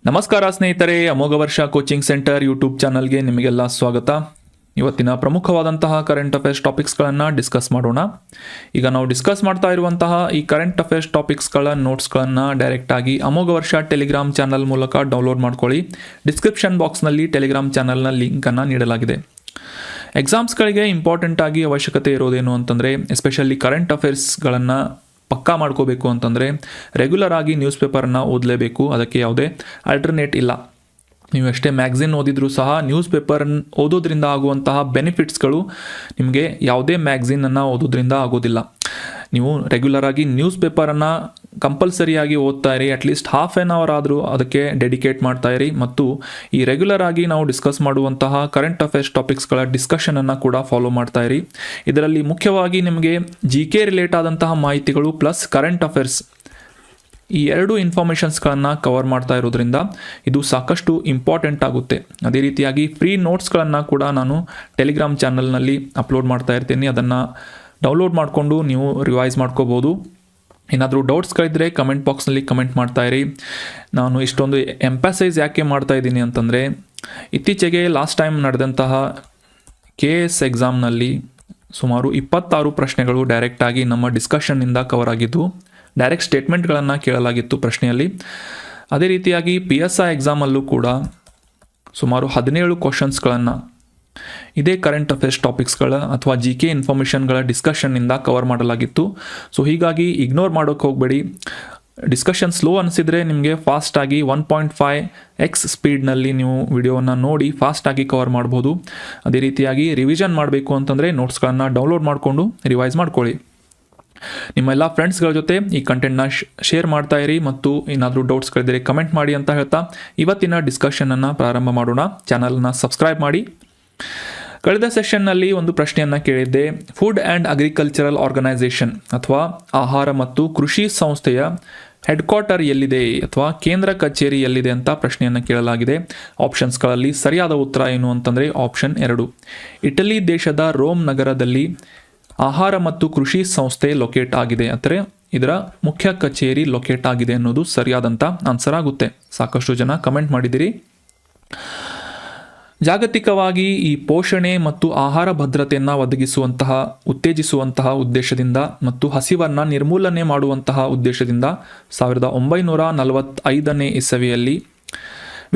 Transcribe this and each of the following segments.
ನಮಸ್ಕಾರ ಸ್ನೇಹಿತರೆ, ಅಮೋಘ ವರ್ಷ ಕೋಚಿಂಗ್ ಸೆಂಟರ್ ಯೂಟ್ಯೂಬ್ ಚಾನಲ್ಗೆ ನಿಮಗೆಲ್ಲ ಸ್ವಾಗತ. ಇವತ್ತಿನ ಪ್ರಮುಖವಾದಂತಹ ಕರೆಂಟ್ ಅಫೇರ್ಸ್ ಟಾಪಿಕ್ಸ್ಗಳನ್ನು ಡಿಸ್ಕಸ್ ಮಾಡೋಣ. ಈಗ ನಾವು ಡಿಸ್ಕಸ್ ಮಾಡ್ತಾ ಇರುವಂತಹ ಈ ಕರೆಂಟ್ ಅಫೇರ್ಸ್ ಟಾಪಿಕ್ಸ್ಗಳ ನೋಟ್ಸ್ಗಳನ್ನು ಡೈರೆಕ್ಟಾಗಿ ಅಮೋಘ ವರ್ಷ ಟೆಲಿಗ್ರಾಮ್ ಚಾನಲ್ ಮೂಲಕ ಡೌನ್ಲೋಡ್ ಮಾಡ್ಕೊಳ್ಳಿ. ಡಿಸ್ಕ್ರಿಪ್ಷನ್ ಬಾಕ್ಸ್ನಲ್ಲಿ ಟೆಲಿಗ್ರಾಮ್ ಚಾನಲ್ನ ಲಿಂಕನ್ನು ನೀಡಲಾಗಿದೆ. ಎಕ್ಸಾಮ್ಸ್ಗಳಿಗೆ ಇಂಪಾರ್ಟೆಂಟ್ ಆಗಿ ಅವಶ್ಯಕತೆ ಇರೋದೇನು ಅಂತಂದರೆ, ಎಸ್ಪೆಷಲಿ ಕರೆಂಟ್ ಅಫೇರ್ಸ್ಗಳನ್ನು ಪಕ್ಕಾ ಮಾಡ್ಕೋಬೇಕು ಅಂತಂದರೆ ರೆಗ್ಯುಲರ್ ಆಗಿ ನ್ಯೂಸ್ ಪೇಪರನ್ನು ಓದಲೇಬೇಕು. ಅದಕ್ಕೆ ಯಾವುದೇ ಆಲ್ಟರ್ನೇಟ್ ಇಲ್ಲ. ನೀವು ಎಷ್ಟೇ ಮ್ಯಾಗ್ಝಿನ್ ಓದಿದ್ರೂ ಸಹ ನ್ಯೂಸ್ ಪೇಪರ್ ಓದೋದ್ರಿಂದ ಆಗುವಂತಹ ಬೆನಿಫಿಟ್ಸ್ಗಳು ನಿಮಗೆ ಯಾವುದೇ ಮ್ಯಾಗ್ಝಿನನ್ನು ಓದೋದ್ರಿಂದ ಆಗೋದಿಲ್ಲ. ನೀವು ರೆಗ್ಯುಲರ್ ಆಗಿ ನ್ಯೂಸ್ ಪೇಪರನ್ನು ಕಂಪಲ್ಸರಿಯಾಗಿ ಓದ್ತಾ ಇರಿ. ಅಟ್ಲೀಸ್ಟ್ ಹಾಫ್ ಆನ್ ಅವರ್ ಆದರೂ ಅದಕ್ಕೆ ಡೆಡಿಕೇಟ್ ಮಾಡ್ತಾ ಇರಿ. ಮತ್ತು ಈ ರೆಗ್ಯುಲರ್ ಆಗಿ ನಾವು ಡಿಸ್ಕಸ್ ಮಾಡುವಂತಹ ಕರೆಂಟ್ ಅಫೇರ್ಸ್ ಟಾಪಿಕ್ಸ್ಗಳ ಡಿಸ್ಕಷನನ್ನು ಕೂಡ ಫಾಲೋ ಮಾಡ್ತಾ ಇರಿ. ಇದರಲ್ಲಿ ಮುಖ್ಯವಾಗಿ ನಿಮಗೆ GK ರಿಲೇಟ್ ಆದಂತಹ ಮಾಹಿತಿಗಳು ಪ್ಲಸ್ ಕರೆಂಟ್ ಅಫೇರ್ಸ್ ಈ ಎರಡು ಇನ್ಫಾರ್ಮೇಷನ್ಸ್ಗಳನ್ನು ಕವರ್ ಮಾಡ್ತಾ ಇರೋದ್ರಿಂದ ಇದು ಸಾಕಷ್ಟು ಇಂಪಾರ್ಟೆಂಟ್ ಆಗುತ್ತೆ. ಅದೇ ರೀತಿಯಾಗಿ ಫ್ರೀ ನೋಟ್ಸ್ಗಳನ್ನು ಕೂಡ ನಾನು ಟೆಲಿಗ್ರಾಮ್ ಚಾನಲ್ನಲ್ಲಿ ಅಪ್ಲೋಡ್ ಮಾಡ್ತಾ ಇರ್ತೀನಿ. ಅದನ್ನು ಡೌನ್ಲೋಡ್ ಮಾಡಿಕೊಂಡು ನೀವು ರಿವೈಸ್ ಮಾಡ್ಕೋಬೋದು. ಏನಾದರೂ ಡೌಟ್ಸ್ಗಳಿದ್ದರೆ ಕಮೆಂಟ್ ಬಾಕ್ಸ್ನಲ್ಲಿ ಕಮೆಂಟ್ ಮಾಡ್ತಾ ಇರಿ. ನಾನು ಇಷ್ಟೊಂದು ಎಂಫಸೈಸ್ ಯಾಕೆ ಮಾಡ್ತಾ ಇದ್ದೀನಿ ಅಂತಂದರೆ, ಇತ್ತೀಚೆಗೆ ಲಾಸ್ಟ್ ಟೈಮ್ ನಡೆದಂತಹ KS ಎಕ್ಸಾಮ್ನಲ್ಲಿ ಸುಮಾರು 26 ಪ್ರಶ್ನೆಗಳು ಡೈರೆಕ್ಟಾಗಿ ನಮ್ಮ ಡಿಸ್ಕಷನ್ನಿಂದ ಕವರ್ ಆಗಿದ್ದು, ಡೈರೆಕ್ಟ್ ಸ್ಟೇಟ್ಮೆಂಟ್ಗಳನ್ನು ಕೇಳಲಾಗಿತ್ತು ಪ್ರಶ್ನೆಯಲ್ಲಿ. ಅದೇ ರೀತಿಯಾಗಿ PSI ಎಕ್ಸಾಮಲ್ಲೂ ಕೂಡ ಸುಮಾರು 17 ಕ್ವಶನ್ಸ್ಗಳನ್ನು ಇದೇ ಕರೆಂಟ್ ಅಫೇರ್ಸ್ ಟಾಪಿಕ್ಸ್ಗಳ ಅಥವಾ GK ಇನ್ಫಾರ್ಮೇಷನ್ಗಳ ಡಿಸ್ಕಷನ್ನಿಂದ ಕವರ್ ಮಾಡಲಾಗಿತ್ತು. ಸೊ ಹೀಗಾಗಿ ಇಗ್ನೋರ್ ಮಾಡೋಕ್ಕೆ ಹೋಗಬೇಡಿ. ಡಿಸ್ಕಷನ್ ಸ್ಲೋ ಅನಿಸಿದರೆ ನಿಮಗೆ ಫಾಸ್ಟಾಗಿ 1.5x ಸ್ಪೀಡ್ನಲ್ಲಿ ನೀವು ವಿಡಿಯೋವನ್ನು ನೋಡಿ ಫಾಸ್ಟಾಗಿ ಕವರ್ ಮಾಡ್ಬೋದು. ಅದೇ ರೀತಿಯಾಗಿ ರಿವಿಷನ್ ಮಾಡಬೇಕು ಅಂತಂದರೆ ನೋಟ್ಸ್ಗಳನ್ನು ಡೌನ್ಲೋಡ್ ಮಾಡಿಕೊಂಡು ರಿವೈಸ್ ಮಾಡ್ಕೊಳ್ಳಿ. ನಿಮ್ಮೆಲ್ಲ ಫ್ರೆಂಡ್ಸ್ಗಳ ಜೊತೆ ಈ ಕಂಟೆಂಟ್ನ ಶೇರ್ ಮಾಡ್ತಾ ಇರಿ ಮತ್ತು ಏನಾದರೂ ಡೌಟ್ಸ್ಗಳಿದ್ದರೆ ಕಮೆಂಟ್ ಮಾಡಿ ಅಂತ ಹೇಳ್ತಾ ಇವತ್ತಿನ ಡಿಸ್ಕಷನನ್ನು ಪ್ರಾರಂಭ ಮಾಡೋಣ. ಚಾನಲ್ನ ಸಬ್ಸ್ಕ್ರೈಬ್ ಮಾಡಿ. ಕಳೆದ ಸೆಷನ್ನಲ್ಲಿ ಒಂದು ಪ್ರಶ್ನೆಯನ್ನು ಕೇಳಿದ್ದೆ. ಫುಡ್ ಆ್ಯಂಡ್ ಅಗ್ರಿಕಲ್ಚರಲ್ ಆರ್ಗನೈಸೇಷನ್ ಅಥವಾ ಆಹಾರ ಮತ್ತು ಕೃಷಿ ಸಂಸ್ಥೆಯ ಹೆಡ್ ಕ್ವಾರ್ಟರ್ ಎಲ್ಲಿದೆ ಅಥವಾ ಕೇಂದ್ರ ಕಚೇರಿ ಎಲ್ಲಿದೆ ಅಂತ ಪ್ರಶ್ನೆಯನ್ನು ಕೇಳಲಾಗಿದೆ. ಆಪ್ಷನ್ಸ್ಗಳಲ್ಲಿ ಸರಿಯಾದ ಉತ್ತರ ಏನು ಅಂತಂದರೆ ಆಪ್ಷನ್ 2, ಇಟಲಿ ದೇಶದ ರೋಮ್ ನಗರದಲ್ಲಿ ಆಹಾರ ಮತ್ತು ಕೃಷಿ ಸಂಸ್ಥೆ ಲೊಕೇಟ್ ಆಗಿದೆ. ಅಂದರೆ ಇದರ ಮುಖ್ಯ ಕಚೇರಿ ಲೊಕೇಟ್ ಆಗಿದೆ ಅನ್ನೋದು ಸರಿಯಾದಂಥ ಆನ್ಸರ್ ಆಗುತ್ತೆ. ಸಾಕಷ್ಟು ಜನ ಕಮೆಂಟ್ ಮಾಡಿದಿರಿ. ಜಾಗತಿಕವಾಗಿ ಈ ಪೋಷಣೆ ಮತ್ತು ಆಹಾರ ಭದ್ರತೆಯನ್ನು ಉತ್ತೇಜಿಸುವಂತಹ ಉದ್ದೇಶದಿಂದ ಮತ್ತು ಹಸಿವನ್ನು ನಿರ್ಮೂಲನೆ ಮಾಡುವಂತಹ ಉದ್ದೇಶದಿಂದ 1945ನೇ ಇಸವಿಯಲ್ಲಿ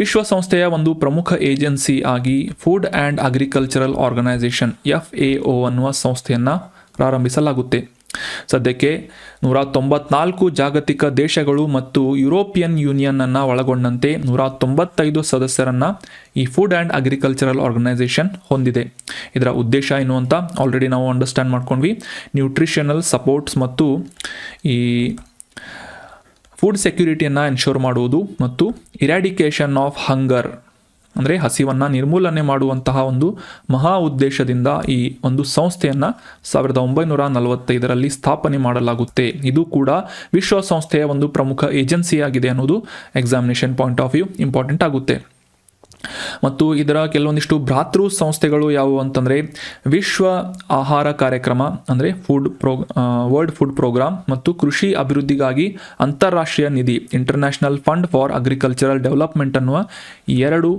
ವಿಶ್ವಸಂಸ್ಥೆಯ ಒಂದು ಪ್ರಮುಖ ಏಜೆನ್ಸಿ ಆಗಿ food and agricultural organisation FAO ಅನ್ನುವ ಸಂಸ್ಥೆಯನ್ನು ಪ್ರಾರಂಭಿಸಲಾಗುತ್ತೆ. ಸದ್ಯಕ್ಕೆ 194 ಜಾಗತಿಕ ದೇಶಗಳು ಮತ್ತು ಯುರೋಪಿಯನ್ ಯೂನಿಯನ್ನನ್ನು ಒಳಗೊಂಡಂತೆ 195 ಸದಸ್ಯರನ್ನು ಈ ಫುಡ್ ಆ್ಯಂಡ್ ಅಗ್ರಿಕಲ್ಚರಲ್ ಆರ್ಗನೈಸೇಷನ್ ಹೊಂದಿದೆ. ಇದರ ಉದ್ದೇಶ ಏನು ಅಂತ ಆಲ್ರೆಡಿ ನಾವು ಅಂಡರ್ಸ್ಟ್ಯಾಂಡ್ ಮಾಡ್ಕೊಂಡ್ವಿ. ನ್ಯೂಟ್ರಿಷನಲ್ ಸಪೋರ್ಟ್ಸ್ ಮತ್ತು ಈ ಫುಡ್ ಸೆಕ್ಯೂರಿಟಿಯನ್ನು ಎನ್ಶೋರ್ ಮಾಡುವುದು ಮತ್ತು ಇರಾಡಿಕೇಷನ್ ಆಫ್ ಹಂಗರ್ ಅಂದರೆ ಹಸಿವನ್ನು ನಿರ್ಮೂಲನೆ ಮಾಡುವಂತಹ ಒಂದು ಮಹಾ ಉದ್ದೇಶದಿಂದ ಈ ಒಂದು ಸಂಸ್ಥೆಯನ್ನು 1945ರಲ್ಲಿ ಸ್ಥಾಪನೆ ಮಾಡಲಾಗುತ್ತೆ. ಇದು ಕೂಡ ವಿಶ್ವಸಂಸ್ಥೆಯ ಒಂದು ಪ್ರಮುಖ ಏಜೆನ್ಸಿಯಾಗಿದೆ ಅನ್ನೋದು examination point of view important ಆಗುತ್ತೆ. ಮತ್ತು ಇದರ ಕೆಲವೊಂದಿಷ್ಟು ಭ್ರಾತೃ ಸಂಸ್ಥೆಗಳು ಯಾವುವು ಅಂತಂದರೆ ವಿಶ್ವ ಆಹಾರ ಕಾರ್ಯಕ್ರಮ ಅಂದರೆ ವರ್ಲ್ಡ್ ಫುಡ್ ಪ್ರೋಗ್ರಾಮ್ ಮತ್ತು ಕೃಷಿ ಅಭಿವೃದ್ಧಿಗಾಗಿ ಅಂತಾರಾಷ್ಟ್ರೀಯ ನಿಧಿ international fund for agricultural development ಅನ್ನುವ 2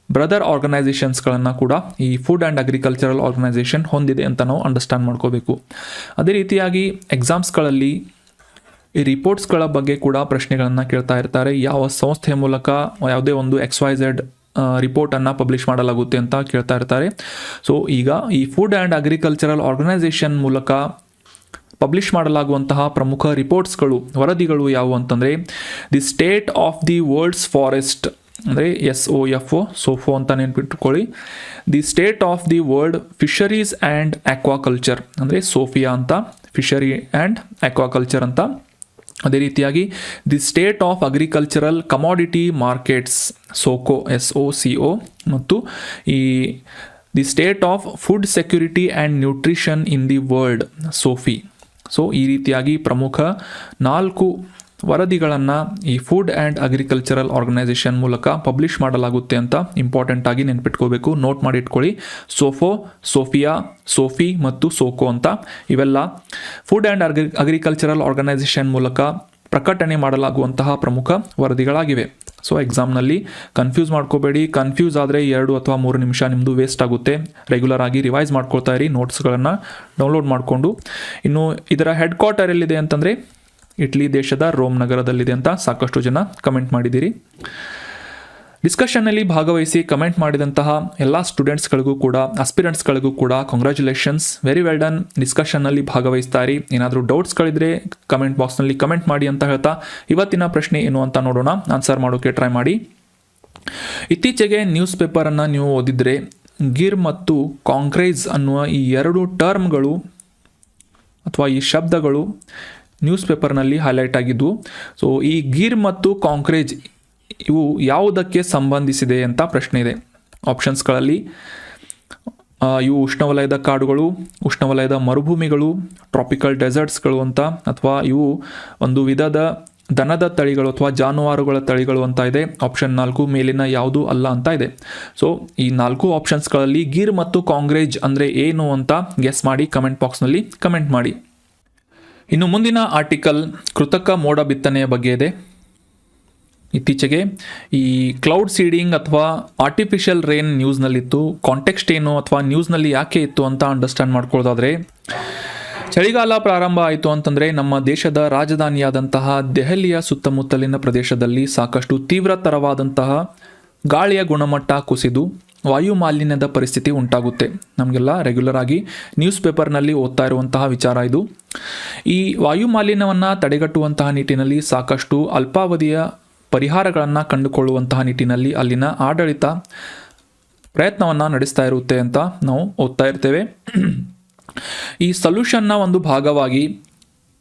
ಬ್ರದರ್ ಆರ್ಗನೈಸೇಷನ್ಸ್ಗಳನ್ನು ಕೂಡ ಈ ಫುಡ್ ಆ್ಯಂಡ್ ಅಗ್ರಿಕಲ್ಚರಲ್ ಆರ್ಗನೈಸೇಷನ್ ಹೊಂದಿದೆ ಅಂತ ನಾವು ಅಂಡರ್ಸ್ಟ್ಯಾಂಡ್ ಮಾಡ್ಕೋಬೇಕು. ಅದೇ ರೀತಿಯಾಗಿ ಎಕ್ಸಾಮ್ಸ್ಗಳಲ್ಲಿ ಈ ರಿಪೋರ್ಟ್ಸ್ಗಳ ಬಗ್ಗೆ ಕೂಡ ಪ್ರಶ್ನೆಗಳನ್ನು ಕೇಳ್ತಾ ಇರ್ತಾರೆ. ಯಾವ ಸಂಸ್ಥೆಯ ಮೂಲಕ ಯಾವುದೇ ಒಂದು XYZ ರಿಪೋರ್ಟನ್ನು ಪಬ್ಲಿಷ್ ಮಾಡಲಾಗುತ್ತೆ ಅಂತ ಕೇಳ್ತಾ ಇರ್ತಾರೆ. ಸೊ ಈಗ ಈ ಫುಡ್ ಆ್ಯಂಡ್ ಅಗ್ರಿಕಲ್ಚರಲ್ ಆರ್ಗನೈಸೇಷನ್ ಮೂಲಕ ಪಬ್ಲಿಷ್ ಮಾಡಲಾಗುವಂತಹ ಪ್ರಮುಖ ರಿಪೋರ್ಟ್ಸ್ಗಳು ವರದಿಗಳು ಯಾವುವು ಅಂತಂದರೆ the state of the world's forest ಅಂದರೆ SOFO ಅಂತ ನೆನ್ಪಿಟ್ಕೊಳ್ಳಿ. The state of the world fisheries and aquaculture ಅಂದರೆ ಸೋಫಿಯಾ ಅಂತ, ಫಿಶರಿ ಆ್ಯಂಡ್ ಆಕ್ವಾಕಲ್ಚರ್ ಅಂತ. ಅದೇ ರೀತಿಯಾಗಿ the state of agricultural commodity markets SOCO ಮತ್ತು ಈ the state of food security and nutrition in the world SOFI. So ಈ ರೀತಿಯಾಗಿ ಪ್ರಮುಖ 4 ವರದಿಗಳನ್ನು ಈ ಫುಡ್ ಆ್ಯಂಡ್ ಅಗ್ರಿಕಲ್ಚರಲ್ ಆರ್ಗನೈಸೇಷನ್ ಮೂಲಕ ಪಬ್ಲಿಷ್ ಮಾಡಲಾಗುತ್ತೆ ಅಂತ ಇಂಪಾರ್ಟೆಂಟ್ ಆಗಿ ನೆನ್ಪಿಟ್ಕೋಬೇಕು. ನೋಟ್ ಮಾಡಿ ಇಟ್ಕೊಳ್ಳಿ. ಸೋಫಿಯಾ, SOFI ಮತ್ತು SOCO ಅಂತ ಇವೆಲ್ಲ ಫುಡ್ ಆ್ಯಂಡ್ ಅಗ್ರಿಕಲ್ಚರಲ್ ಆರ್ಗನೈಸೇಷನ್ ಮೂಲಕ ಪ್ರಕಟಣೆ ಮಾಡಲಾಗುವಂತಹ ಪ್ರಮುಖ ವರದಿಗಳಾಗಿವೆ. ಸೊ ಎಕ್ಸಾಮ್ನಲ್ಲಿ ಕನ್ಫ್ಯೂಸ್ ಮಾಡ್ಕೋಬೇಡಿ. ಕನ್ಫ್ಯೂಸ್ ಆದರೆ 2 ಅಥವಾ 3 ನಿಮಿಷ ನಿಮ್ಮದು ವೇಸ್ಟ್ ಆಗುತ್ತೆ. ರೆಗ್ಯುಲರ್ ಆಗಿ ರಿವೈಸ್ ಮಾಡ್ಕೊಳ್ತಾ ಇರಿ, ನೋಟ್ಸ್ಗಳನ್ನು ಡೌನ್ಲೋಡ್ ಮಾಡಿಕೊಂಡು. ಇನ್ನು ಇದರ ಹೆಡ್ ಕ್ವಾರ್ಟರ್ ಎಲ್ಲಿದೆ ಅಂತಂದರೆ ಇಟಲಿ ದೇಶದ ರೋಮ್ ನಗರದಲ್ಲಿದೆ ಅಂತ ಸಾಕಷ್ಟು ಜನ ಕಮೆಂಟ್ ಮಾಡಿದ್ದೀರಿ. ಡಿಸ್ಕಷನ್ನಲ್ಲಿ ಭಾಗವಹಿಸಿ ಕಮೆಂಟ್ ಮಾಡಿದಂತಹ ಎಲ್ಲ ಸ್ಟೂಡೆಂಟ್ಸ್ಗಳಿಗೂ ಕೂಡ, ಆಸ್ಪಿರೆಂಟ್ಸ್ಗಳಿಗೂ ಕೂಡ ಕಂಗ್ರ್ಯಾಚುಲೇಷನ್ಸ್, ವೆರಿ ವೆಲ್ ಡನ್. ಡಿಸ್ಕಷನ್ನಲ್ಲಿ ಭಾಗವಹಿಸ್ತಾ ಇರಿ. ಏನಾದರೂ ಡೌಟ್ಸ್ಗಳಿದ್ರೆ ಕಮೆಂಟ್ ಬಾಕ್ಸ್ನಲ್ಲಿ ಕಮೆಂಟ್ ಮಾಡಿ ಅಂತ ಹೇಳ್ತಾ ಇವತ್ತಿನ ಪ್ರಶ್ನೆ ಏನು ಅಂತ ನೋಡೋಣ. ಆನ್ಸರ್ ಮಾಡೋಕ್ಕೆ ಟ್ರೈ ಮಾಡಿ. ಇತ್ತೀಚೆಗೆ ನ್ಯೂಸ್ ಪೇಪರನ್ನು ನೀವು ಓದಿದರೆ ಗಿರ್ ಮತ್ತು ಕಾಂಕ್ರೇಜ್ ಅನ್ನುವ ಈ 2 ಟರ್ಮ್ಗಳು ಅಥವಾ ಈ ಶಬ್ದಗಳು ನ್ಯೂಸ್ ಪೇಪರ್ನಲ್ಲಿ ಹೈಲೈಟ್ ಆಗಿದ್ವು. ಸೊ ಈ ಗಿರ್ ಮತ್ತು ಕಾಂಕ್ರೇಜ್ ಇವು ಯಾವುದಕ್ಕೆ ಸಂಬಂಧಿಸಿದೆ ಅಂತ ಪ್ರಶ್ನೆ ಇದೆ. ಆಪ್ಷನ್ಸ್ಗಳಲ್ಲಿ ಇವು ಉಷ್ಣವಲಯದ ಕಾಡುಗಳು, ಉಷ್ಣವಲಯದ ಮರುಭೂಮಿಗಳು, ಟ್ರಾಪಿಕಲ್ ಡೆಸರ್ಟ್ಸ್ಗಳು ಅಂತ, ಅಥವಾ ಇವು ಒಂದು ವಿಧದ ದನದ ತಳಿಗಳು ಅಥವಾ ಜಾನುವಾರುಗಳ ತಳಿಗಳು ಅಂತ ಇದೆ. ಆಪ್ಷನ್ 4 ಮೇಲಿನ ಯಾವುದು ಅಲ್ಲ ಅಂತ ಇದೆ. ಸೊ ಈ 4 ಆಪ್ಷನ್ಸ್ಗಳಲ್ಲಿ ಗಿರ್ ಮತ್ತು ಕಾಂಕ್ರೇಜ್ ಅಂದರೆ ಏನು ಅಂತ ಗೆಸ್ ಮಾಡಿ ಕಮೆಂಟ್ ಬಾಕ್ಸ್ನಲ್ಲಿ ಕಮೆಂಟ್ ಮಾಡಿ. ಇನ್ನು ಮುಂದಿನ ಆರ್ಟಿಕಲ್ ಕೃತಕ ಮೋಡ ಬಿತ್ತನೆಯ ಬಗ್ಗೆ ಇದೆ. ಇತ್ತೀಚೆಗೆ ಈ ಕ್ಲೌಡ್ ಸೀಡಿಂಗ್ ಅಥವಾ ಆರ್ಟಿಫಿಷಿಯಲ್ ರೇನ್ ನ್ಯೂಸ್ನಲ್ಲಿತ್ತು. ಕಾಂಟೆಕ್ಸ್ಟ್ ಏನು ಅಥವಾ ನ್ಯೂಸ್ನಲ್ಲಿ ಯಾಕೆ ಇತ್ತು ಅಂತ ಅಂಡರ್ಸ್ಟ್ಯಾಂಡ್ ಮಾಡ್ಕೊಳ್ಳೋದಾದರೆ, ಚಳಿಗಾಲ ಪ್ರಾರಂಭ ಆಯಿತು ಅಂತಂದರೆ ನಮ್ಮ ದೇಶದ ರಾಜಧಾನಿಯಾದಂತಹ ದೆಹಲಿಯ ಸುತ್ತಮುತ್ತಲಿನ ಪ್ರದೇಶದಲ್ಲಿ ಸಾಕಷ್ಟು ತೀವ್ರತರವಾದಂತಹ ಗಾಳಿಯ ಗುಣಮಟ್ಟ ಕುಸಿದು ವಾಯು ಮಾಲಿನ್ಯದ ಪರಿಸ್ಥಿತಿ ಉಂಟಾಗುತ್ತೆ. ನಮಗೆಲ್ಲ ರೆಗ್ಯುಲರ್ ಆಗಿ ನ್ಯೂಸ್ ಪೇಪರ್ನಲ್ಲಿ ಓದ್ತಾ ಇರುವಂತಹ ವಿಚಾರ ಇದು. ಈ ವಾಯು ಮಾಲಿನ್ಯವನ್ನು ತಡೆಗಟ್ಟುವಂತಹ ನಿಟ್ಟಿನಲ್ಲಿ ಸಾಕಷ್ಟು ಅಲ್ಪಾವಧಿಯ ಪರಿಹಾರಗಳನ್ನು ಕಂಡುಕೊಳ್ಳುವಂತಹ ನಿಟ್ಟಿನಲ್ಲಿ ಅಲ್ಲಿನ ಆಡಳಿತ ಪ್ರಯತ್ನವನ್ನು ನಡೆಸ್ತಾ ಇರುತ್ತೆ ಅಂತ ನಾವು ಓದ್ತಾ ಇರ್ತೇವೆ. ಈ ಸೊಲ್ಯೂಷನ್ನ ಒಂದು ಭಾಗವಾಗಿ